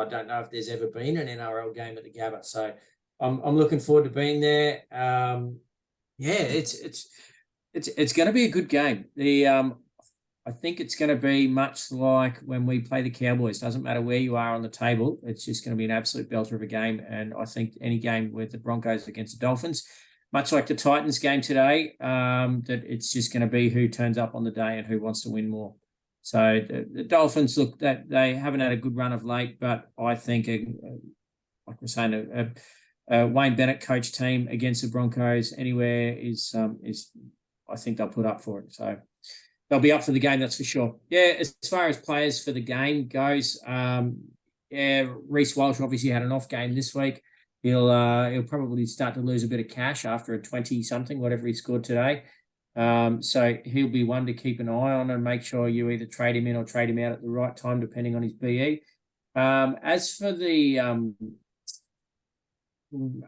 don't know if there's ever been an NRL game at the Gabba, so I'm looking forward to being there. It's going to be a good game. I think it's going to be much like when we play the Cowboys. Doesn't matter where you are on the table. It's just going to be an absolute belter of a game. And I think any game with the Broncos against the Dolphins, much like the Titans game today, that it's just going to be who turns up on the day and who wants to win more. So the Dolphins, look, that they haven't had a good run of late, but I think, like we're saying, a Wayne Bennett coach team against the Broncos anywhere is I think they'll put up for it. So they'll be up for the game, that's for sure. Yeah, as far as players for the game goes, Reece Walsh obviously had an off game this week. He'll probably start to lose a bit of cash after a 20-something, whatever he scored today. So he'll be one to keep an eye on and make sure you either trade him in or trade him out at the right time, depending on his BE. As for the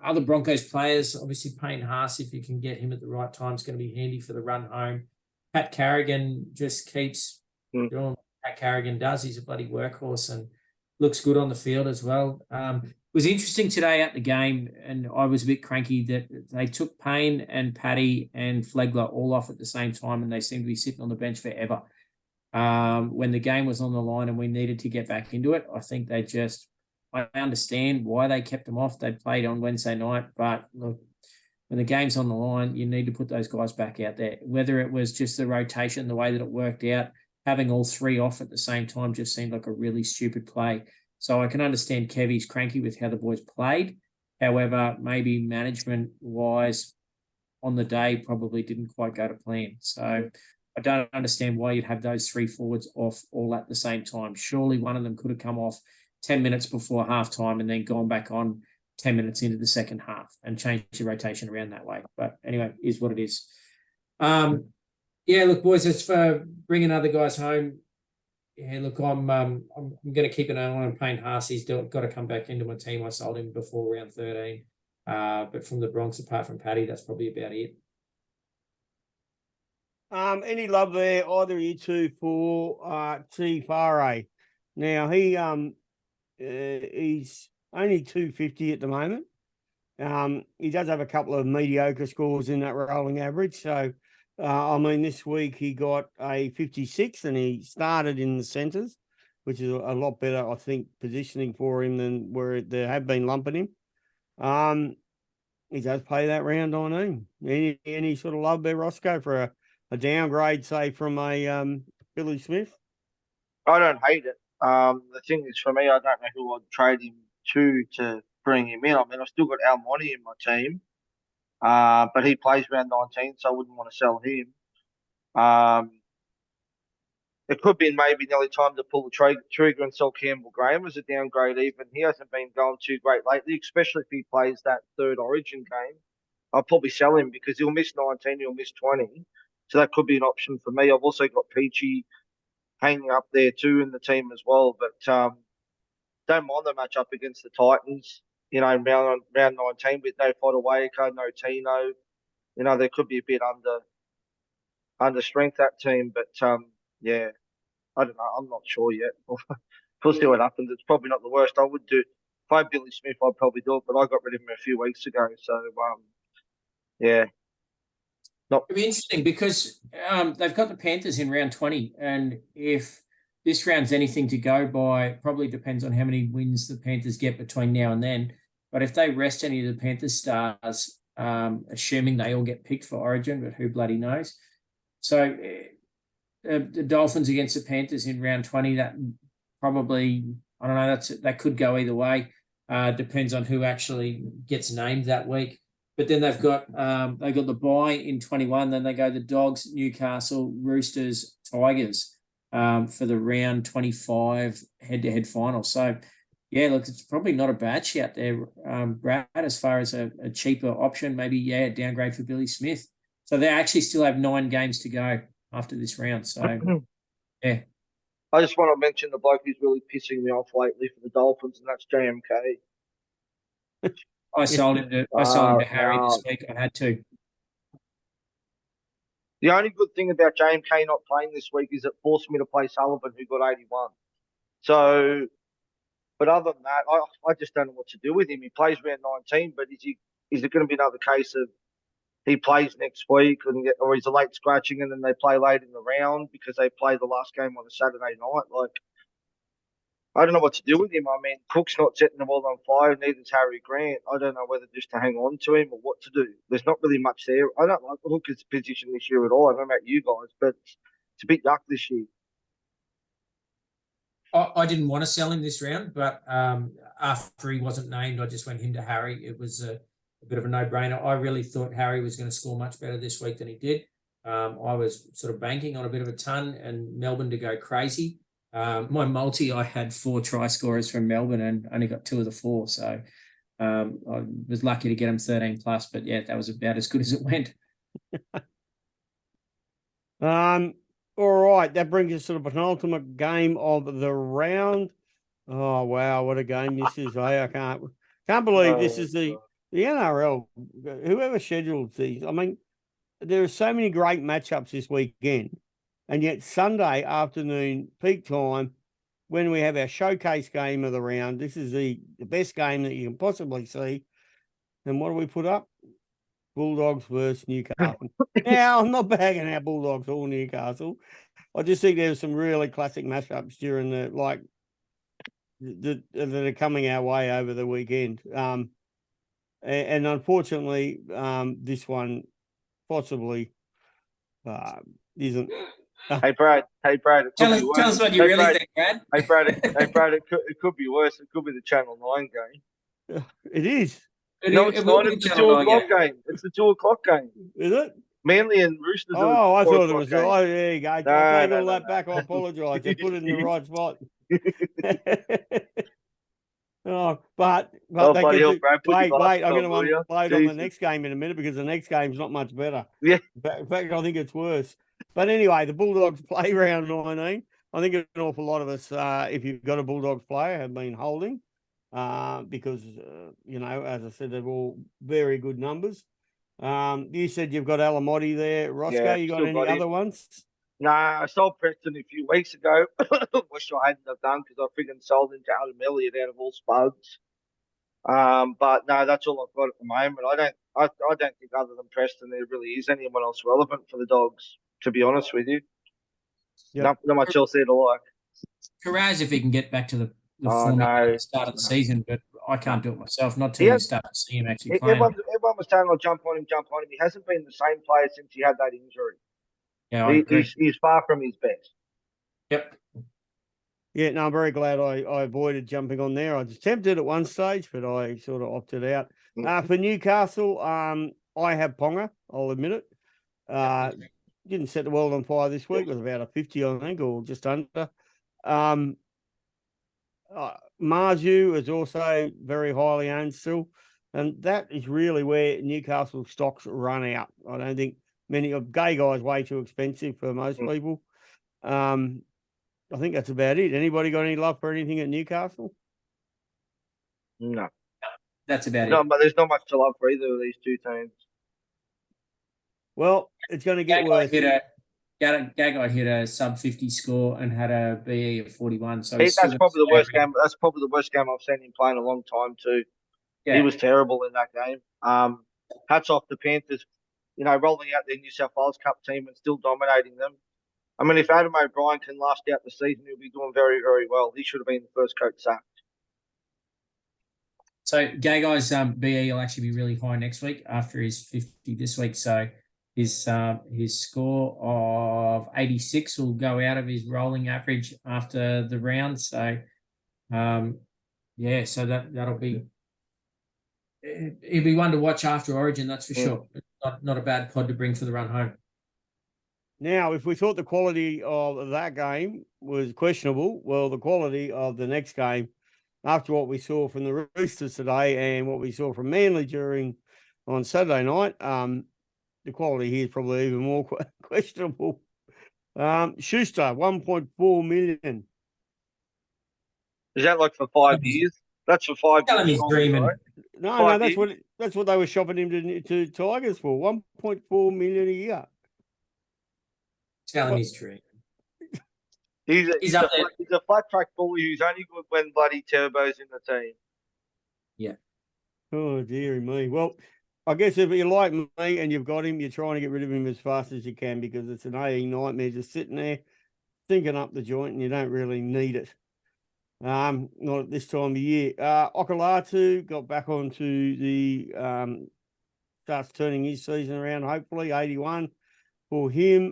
other Broncos players, obviously Payne Haas, if you can get him at the right time, is going to be handy for the run home. Pat Carrigan just keeps doing what Pat Carrigan does. He's a bloody workhorse and looks good on the field as well. It was interesting today at the game, and I was a bit cranky that they took Payne and Paddy and Flegler all off at the same time, and they seemed to be sitting on the bench forever. When the game was on the line and we needed to get back into it, I think I understand why they kept them off. They played on Wednesday night, but look, when the game's on the line, you need to put those guys back out there. Whether it was just the rotation, the way that it worked out, having all three off at the same time just seemed like a really stupid play. So I can understand Kevy's cranky with how the boys played. However, maybe management-wise on the day probably didn't quite go to plan. So I don't understand why you'd have those three forwards off all at the same time. Surely one of them could have come off 10 minutes before halftime and then gone back on 10 minutes into the second half and changed the rotation around that way. But anyway, is what it is. Look, boys, as for bringing other guys home, look, I'm going to keep an eye on Payne Haas. He's got to come back into my team. I sold him before round 13. But from the Bronx, apart from Paddy, that's probably about it. Any love there, either of you two, for T Fare? Now he's only 250 at the moment. He does have a couple of mediocre scores in that rolling average. So, I mean, this week he got a 56 and he started in the centres, which is a lot better, I think, positioning for him than where they have been lumping him. He does play that round 19. Any sort of love there, Roscoe, for a downgrade, say, from a Billy Smith? I don't hate it. The thing is, for me, I don't know who I'd trade him to bring him in. I mean, I've still got Almonte in my team, but he plays round 19, so I wouldn't want to sell him. Um, it could be maybe nearly time to pull the trigger and sell Campbell Graham as a downgrade. Even he hasn't been going too great lately, especially if he plays that third Origin game. I'll probably sell him because he'll miss 19, he'll miss 20. So that could be an option for me. I've also got Peachy hanging up there too in the team as well. But don't mind the match up against the Titans. You know, round 19 with no Fodawaker, no Tino. You know, there could be a bit under strength that team. But yeah, I don't know. I'm not sure yet. We'll see what happens. It's probably not the worst. I would do if I had Billy Smith, I'd probably do it, but I got rid of him a few weeks ago. So yeah, not It'll be interesting because they've got the Panthers in round 20, and if this round's anything to go by, probably depends on how many wins the Panthers get between now and then. But if they rest any of the Panthers stars, assuming they all get picked for Origin, but who bloody knows? So the Dolphins against the Panthers in round 20, that probably, I don't know, that could go either way. Depends on who actually gets named that week. But then they've got the bye in 21. Then they go the Dogs, Newcastle, Roosters, Tigers for the round 25 head-to-head final. So, yeah, look, it's probably not a bad shout there, Brad, as far as a cheaper option. Maybe, yeah, downgrade for Billy Smith. So they actually still have 9 games to go after this round. So, yeah. I just want to mention the bloke who's really pissing me off lately for the Dolphins, and that's JMK. I sold him to Harry this week. I had to. The only good thing about JMK not playing this week is it forced me to play Sullivan, who got 81. So, but other than that, I just don't know what to do with him. He plays round 19, but is it going to be another case of he plays next week or he's a late scratching and then they play late in the round because they play the last game on a Saturday night? Like, I don't know what to do with him. I mean, Cook's not setting the world on fire, neither's Harry Grant. I don't know whether just to hang on to him or what to do. There's not really much there. I don't like the hooker's position this year at all. I don't know about you guys, but it's a bit yuck this year. I didn't want to sell him this round, but after he wasn't named, I just went him to Harry. It was a bit of a no-brainer. I really thought Harry was going to score much better this week than he did. I was sort of banking on a bit of a ton and Melbourne to go crazy. My multi, I had 4 try scorers from Melbourne and only got 2 of the 4. So I was lucky to get him 13 plus, but yeah, that was about as good as it went. All right, that brings us to the penultimate game of the round. Oh wow, what a game this is! I can't believe this is the NRL. Whoever scheduled these, I mean, there are so many great matchups this weekend, and yet Sunday afternoon peak time, when we have our showcase game of the round, this is the best game that you can possibly see. And what do we put up? Bulldogs versus Newcastle. Now, I'm not bagging our Bulldogs or Newcastle. I just think there's some really classic matchups during that are coming our way over the weekend. And unfortunately, this one possibly isn't. Hey Brad, it could Tell be worse. us what you really think, Brad. Hey Brad, it could be worse. It could be the Channel 9 game. It is. No, it's not. It's the 2:00 game. It's the 2:00 game. Is it? Manly and Roosters. Oh, I thought it was. Game. Oh, there you go. I'll take all that back. I apologise. I put it in the right spot. Oh, but that gets it. Wait, I'm going to unload on the next game in a minute because the next game's not much better. Yeah. In fact, I think it's worse. But anyway, the Bulldogs play round 19. I think an awful lot of us, if you've got a Bulldogs player, have been holding because, as I said, they're all very good numbers. You said you've got Alamotti there. Roscoe, yeah, you got any other ones? Nah, I sold Preston a few weeks ago, which I hadn't have done because I freaking sold him to Adam Elliott out of all spuds. But no, that's all I've got at the moment. I don't think other than Preston there really is anyone else relevant for the Dogs. To be honest with you, Yep. not much else there to like. Carraz, if he can get back to the Oh form he had at no, the start of the no, season, but I no. can't do it myself. Not He till we has, start to see him actually playing. everyone was saying, "I'll jump on him, jump on him." He hasn't been the same player since he had that injury. Yeah, I agree. He's far from his best. Yep. Yeah, no, I'm very glad I avoided jumping on there. I was tempted at one stage, but I sort of opted out. For Newcastle, I have Ponga, I'll admit it. Didn't set the world on fire this week with about a 50, I think, or just under. Marju is also very highly owned still. And that is really where Newcastle stocks run out. I don't think many of Gay Guy's way too expensive for most people. I think that's about it. Anybody got any love for anything at Newcastle? No, That's about no, it. but there's not much to love for either of these two teams. Well, it's going to get worse. Gagai hit a sub 50 score and had a BE of 41. So That's probably the worst game. That's probably the worst game I've seen him play in a long time too. Yeah. He was terrible in that game. Hats off the Panthers, rolling out their New South Wales Cup team and still dominating them. I mean, if Adam O'Brien can last out the season, he'll be doing very, very well. He should have been the first coach sacked. So Gagai's BE will actually be really high next week after his 50 this week. So his score of 86 will go out of his rolling average after the round. So so that'll be it'll be one to watch after Origin, that's for sure. Not a bad pod to bring for the run home. Now, if we thought the quality of that game was questionable, well, the quality of the next game, after what we saw from the Roosters today and what we saw from Manly on Saturday night, the quality here is probably even more questionable. Schuster, 1.4 million. Is that like for 5 years? That's for 5 Telling years. he's dreaming. Right? No, that's what they were shopping him to Tigers for. 1.4 million a year. Telling he's dreaming. He's a flat track bully who's only good when bloody Turbo's in the team. Yeah. Oh, dearie me. Well, I guess if you're like me and you've got him, you're trying to get rid of him as fast as you can because it's an AE nightmare just sitting there thinking up the joint and you don't really need it. Not at this time of year. Okolatu got back onto the starts turning his season around, hopefully, 81 for him.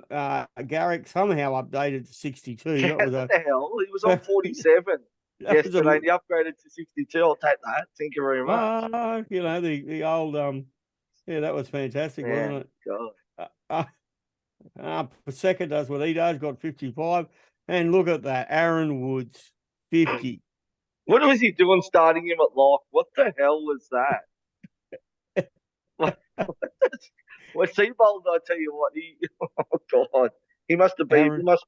Garrick somehow updated to 62. Yeah, what the hell? He was on 47 yesterday. He upgraded to 62. I'll take that. Thank you very much. The old that was fantastic, wasn't it? God. Paseka does what he does, got 55. And look at that, Aaron Woods, 50. What was he doing starting him at lock? What the hell was that? Well, Seabold, I tell you what, oh God, he must be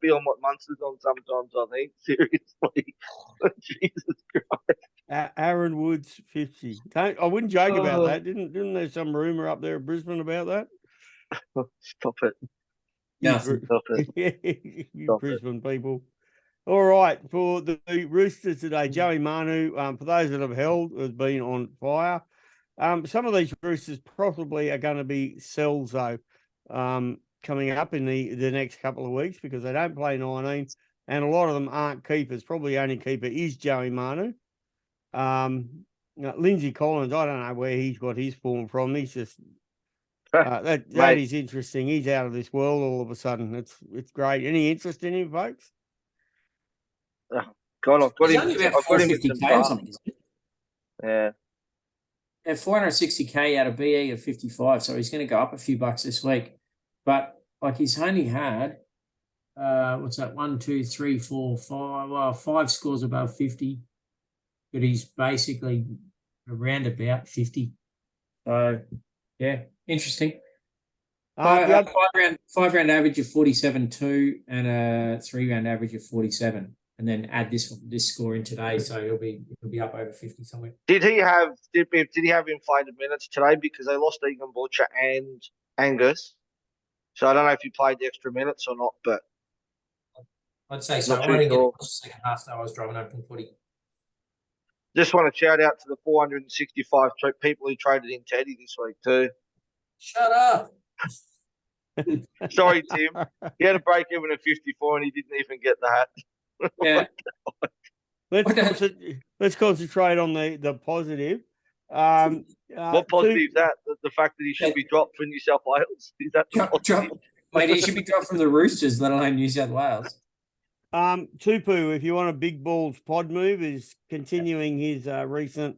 on what Munster's on sometimes, I think. Seriously. Jesus Christ. Aaron Woods, 50. I wouldn't joke about that. Didn't there some rumor up there in Brisbane about that? Stop it. Stop it. You Brisbane people. All right, for the Roosters today, Joey Manu, for those that have held, has been on fire. Some of these Roosters possibly are going to be sells, though, coming up in the next couple of weeks because they don't play 19, and a lot of them aren't keepers. Probably the only keeper is Joey Manu. Lindsay Collins, I don't know where he's got his form from. He's just that is interesting. He's out of this world all of a sudden. It's great. Any interest in him, folks? God, I've got He's him. only about I've got him 450K or something, isn't it? Yeah. And 460K out of BE of 55, so he's going to go up a few bucks this week. But like he's only had what's that? 1, 2, 3, 4, 5. Well, 5 scores above 50, but he's basically around about 50. So yeah, interesting. 5 round average of 47.2 and a 3 round average of 47. And then add this score in today, so he'll be up over 50 somewhere. Did he have inflated minutes today because they lost Egan Butcher and Angus? So I don't know if he played the extra minutes or not, but I'd say so. I didn't get it the second half, though. I was driving home from footy. Just want to shout out to the 465 people who traded in Teddy this week too. Shut up. Sorry, Tim. He had a break even at 54 and he didn't even get that. Yeah. Let's concentrate on the positive. What positive is that? The fact that he should be dropped for New South Wales? Is that the positive? Mate, he should be dropped from the Roosters, let alone New South Wales. Tupu, if you want a big balls pod move, is continuing his recent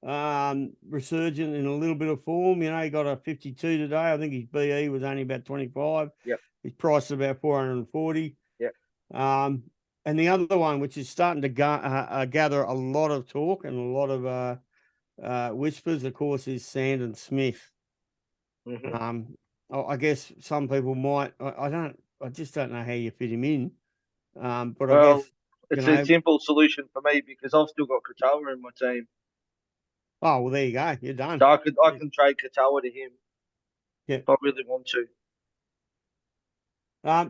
resurgent in a little bit of form. You know, he got a 52 today. I think his BE was only about 25. Yep. His price is about 440. Yep. And the other one, which is starting to gather a lot of talk and a lot of whispers, of course, is Sandon Smith. Mm-hmm. I guess some people might. I just don't know how you fit him in. But Well, I guess it's a simple solution for me because I've still got Katoa in my team. Oh well, there you go. You're done. So I can trade Katoa to him. Yeah, if I really want to.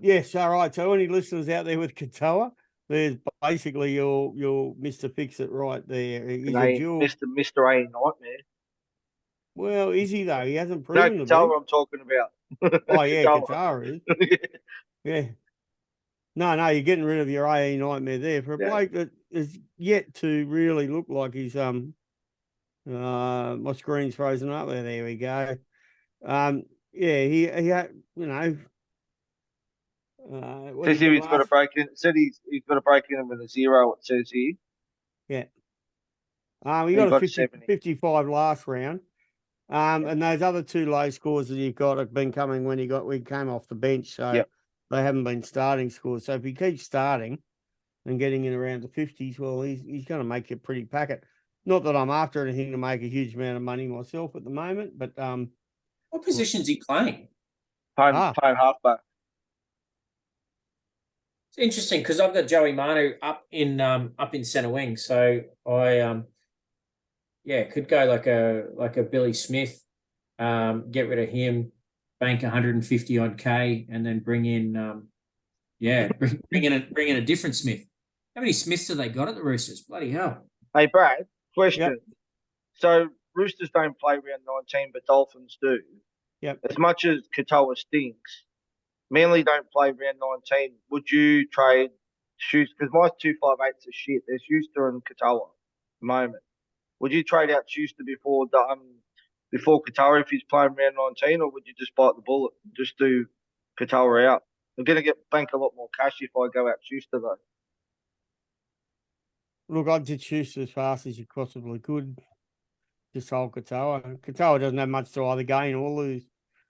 Yes, all right. So any listeners out there with Katoa, there's basically your Mr. Fix It right there. He's a dual. Mr. A Nightmare. Well, is he though? He hasn't No, proven to be. Katoa I'm talking about. Oh yeah, Katoa is. Yeah. No, you're getting rid of your AE Nightmare there for a bloke that is yet to really look like he's my screen's frozen up there. There we go. Yeah, he had, you know. Says here he's got a break in. Said he's got a break in with a 0. It says here. Yeah. He got a 55 last round. And those other two low scores that you've got have been coming when we came off the bench. So they haven't been starting scores. So if he keeps starting and getting in around the 50s, well, he's going to make you a pretty packet. Not that I'm after anything to make a huge amount of money myself at the moment, but what position's he playing? Playing halfback. It's interesting because I've got Joey Manu up in centre wing, so I could go like a Billy Smith, get rid of him, bank 150 odd K, and then bring in bring in a different Smith. How many Smiths have they got at the Roosters? Bloody hell! Hey Brad, question. Yep. So Roosters don't play round 19, but Dolphins do. Yep. As much as Katoa stinks, Manly don't play round 19. Would you trade Schuster? Because my 258s are shit. There's Schuster and Katoa at the moment. Would you trade out Schuster before Katoa if he's playing round 19, or would you just bite the bullet and just do Katoa out? I'm going to get bank a lot more cash if I go out Schuster though. Look, I'd just Schuster as fast as you possibly could. Just hold Katoa. Katoa doesn't have much to either gain or lose.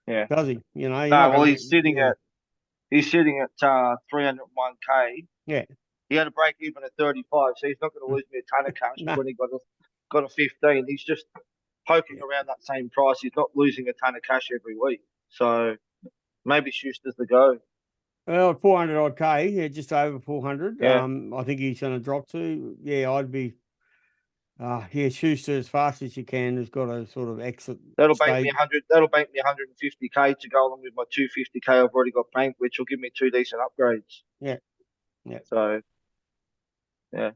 Yeah. Does he? You know. No, well, he's sitting at 301K. Yeah. He had a break even at 35, so he's not going to lose me a ton of cash when he got a 15. He's just poking around that same price. He's not losing a ton of cash every week. So maybe Schuster's the go. Well, 400 odd K, yeah, just over 400. Yeah. I think he's going to drop to. Yeah, I'd be. Schuster as fast as you can has got to sort of exit. That'll bank me 100. That'll bank me 150K to go along with my 250K I've already got banked, which will give me 2 decent upgrades. Yeah. So, yeah.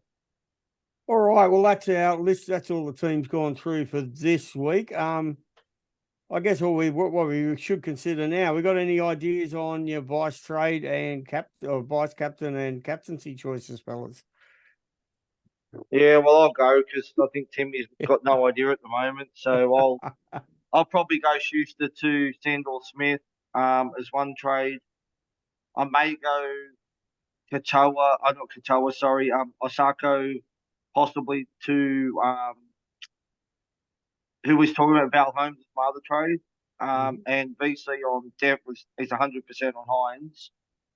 All right. Well, that's our list. That's all the teams gone through for this week. I guess what we should consider now. We got any ideas on your vice trade and vice captain and captaincy choices, fellas? Yeah, well, I'll go because I think Timmy's got no idea at the moment. So I'll probably go Schuster to Sandor Smith as one trade. I may go Katoa. Not Katoa, sorry. Osako possibly to who was talking about Val Holmes as my other trade. And VC on depth is 100% on Hines.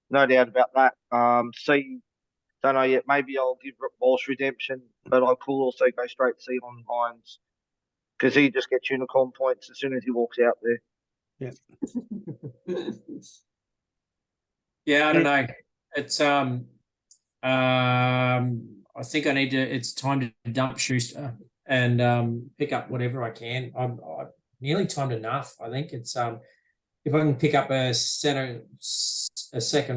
No doubt about that. C, don't know yet. Maybe I'll give Walsh redemption, but I could also go straight C on Hines because he just gets unicorn points as soon as he walks out there. Yeah. Yeah, I don't know. It's I think it's time to dump Schuster and pick up whatever I can. I'm nearly timed enough. I think it's if I can pick up a second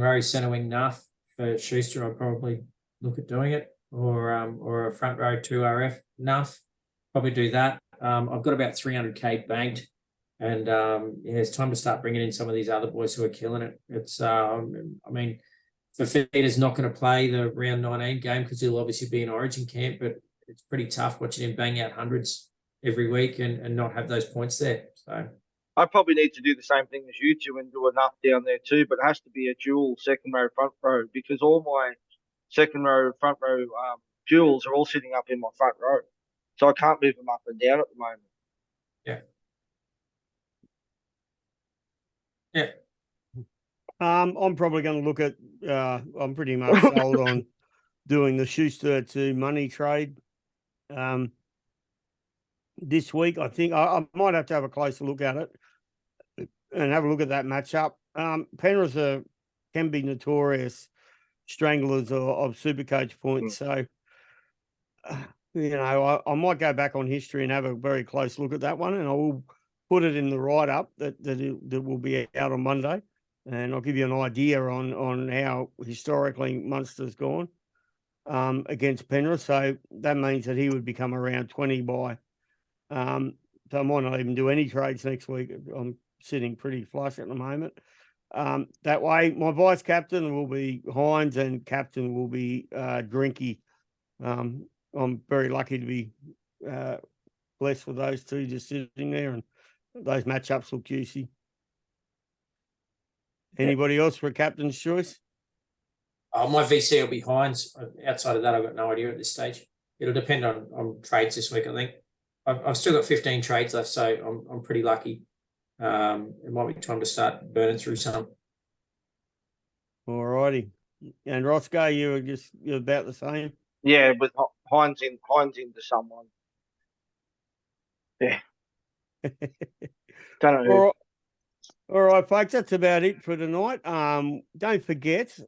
row centre wing nuff for Schuster, I'll probably look at doing it. or a front row 2RF enough. Probably do that. I've got about 300k banked, and yeah, it's time to start bringing in some of these other boys who are killing it. It's I mean, Fafita's not going to play the round 19 game because he'll obviously be in Origin camp, but it's pretty tough watching him bang out hundreds every week and not have those points there. So I probably need to do the same thing as you two and do enough down there too, but it has to be a dual second row, front row, because all my second row, front row duels are all sitting up in my front row. So I can't move them up and down at the moment. yeah. Yeah. I'm probably going to look at. I'm pretty much sold on doing the Schuster to money trade. This week, I think I might have to have a closer look at it and have a look at that matchup. Penrith can be notorious stranglers of Supercoach points, so you know I might go back on history and have a very close look at that one, and I will put it in the write up that will be out on Monday. And I'll give you an idea on how historically Munster's gone against Penrith. So that means that he would become around 20 by. So I might not even do any trades next week. I'm sitting pretty flush at the moment. That way, my vice captain will be Hines and captain will be Drinky. I'm very lucky to be blessed with those two just sitting there, and those matchups look juicy. Anybody else for a captain's choice? My VC will be Hines. Outside of that, I've got no idea at this stage. It'll depend on trades this week, I think. I've still got 15 trades left, so I'm pretty lucky. It might be time to start burning through some. All righty. And Roscoe, you're about the same. Yeah, with Hines into someone. Yeah. Don't know. All right, folks, that's about it for tonight. Don't forget,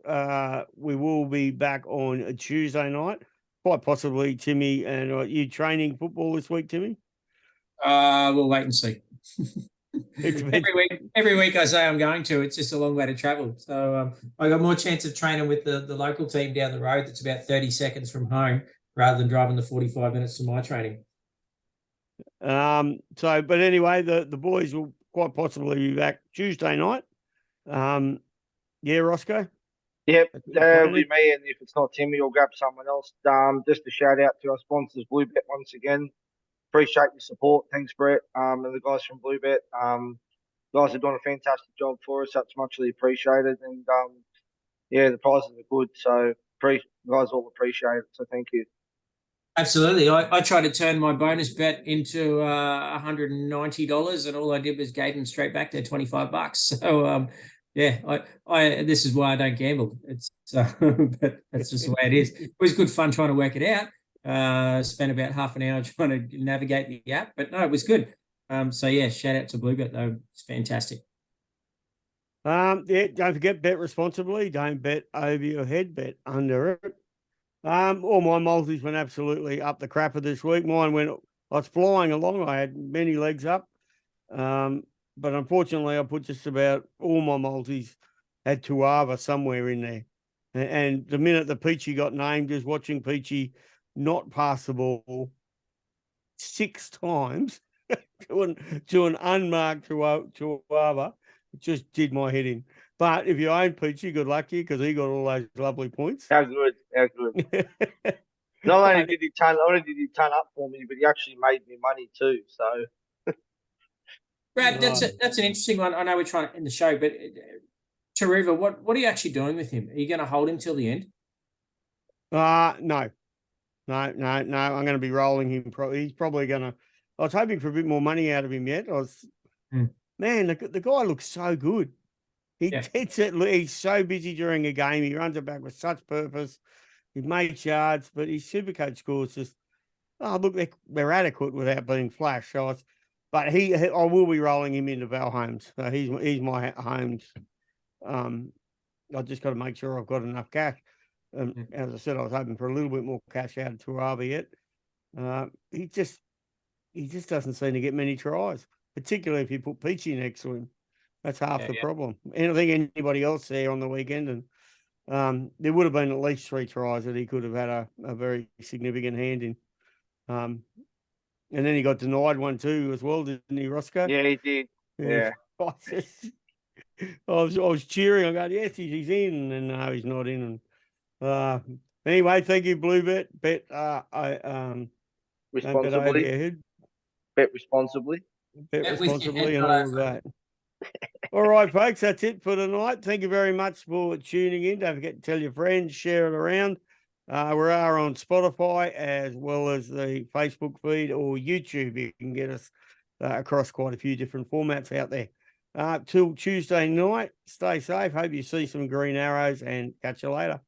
we will be back on a Tuesday night. Quite possibly, Timmy, and are you training football this week, Timmy? We'll wait and see. every week I say I'm going to. It's just a long way to travel. So I got more chance of training with the local team down the road that's about 30 seconds from home rather than driving the 45 minutes to my training. But anyway, the boys will quite possibly be back Tuesday night. Yeah, Roscoe? Yep, that'll be me, and if it's not Timmy, I'll grab someone else. Just a shout out to our sponsors, Bluebet, once again. Appreciate your support. Thanks, Brett, and the guys from Bluebet. Guys are doing a fantastic job for us. That's muchly appreciated, and yeah, the prizes are good, so guys all appreciate it. So thank you. Absolutely. I tried to turn my bonus bet into $190, and all I did was gave them straight back their $25. So yeah, I this is why I don't gamble. It's but that's just the way it is. It was good fun trying to work it out. Spent about half an hour trying to navigate the app, but no, it was good. So yeah, shout out to Bluebet though. It's fantastic. Yeah, don't forget, bet responsibly. Don't bet over your head, bet under it. All my multis went absolutely up the crapper this week. Mine went, I was flying along. I had many legs up. But unfortunately, I put just about all my multis had Tuava somewhere in there. And the minute the Peachy got named, just watching Peachy not pass the ball 6 times to an unmarked Tuava, it just did my head in. But if you own Peachy, good luck to you because he got all those lovely points. How good. Not only did he turn up for me, but he actually made me money too. So, Brad, that's an interesting one. I know we're trying to end the show, but Taruva, what are you actually doing with him? Are you going to hold him till the end? No. I'm going to be rolling him. He's probably going to. I was hoping for a bit more money out of him yet. Man, the guy looks so good. He's so busy during a game. He runs it back with such purpose. He makes yards, but his Supercoach scores just, look, they're adequate without being flash. So I will be rolling him into Val Holmes. So he's my Holmes. I've just got to make sure I've got enough cash. As I said, I was hoping for a little bit more cash out of Tuava yet. He just doesn't seem to get many tries, particularly if you put Peachy next to him. That's half the problem. And I think anybody else there on the weekend, and there would have been at least 3 tries that he could have had a very significant hand in. And then he got denied one too as well, didn't he, Roscoe? Yeah, he did. Yeah. I was cheering. I go, yes, he's in, and no, he's not in. And anyway, thank you, Bluebet. Bet don't bet over Responsibly. your head. Bet responsibly. Bet Bet with your responsibly head and not all of over that. All right, folks, that's it for tonight. Thank you very much for tuning in. Don't forget to tell your friends, share it around. We are on Spotify as well as the Facebook feed or YouTube. You can get us across quite a few different formats out there. Till Tuesday night, stay safe. Hope you see some green arrows and catch you later.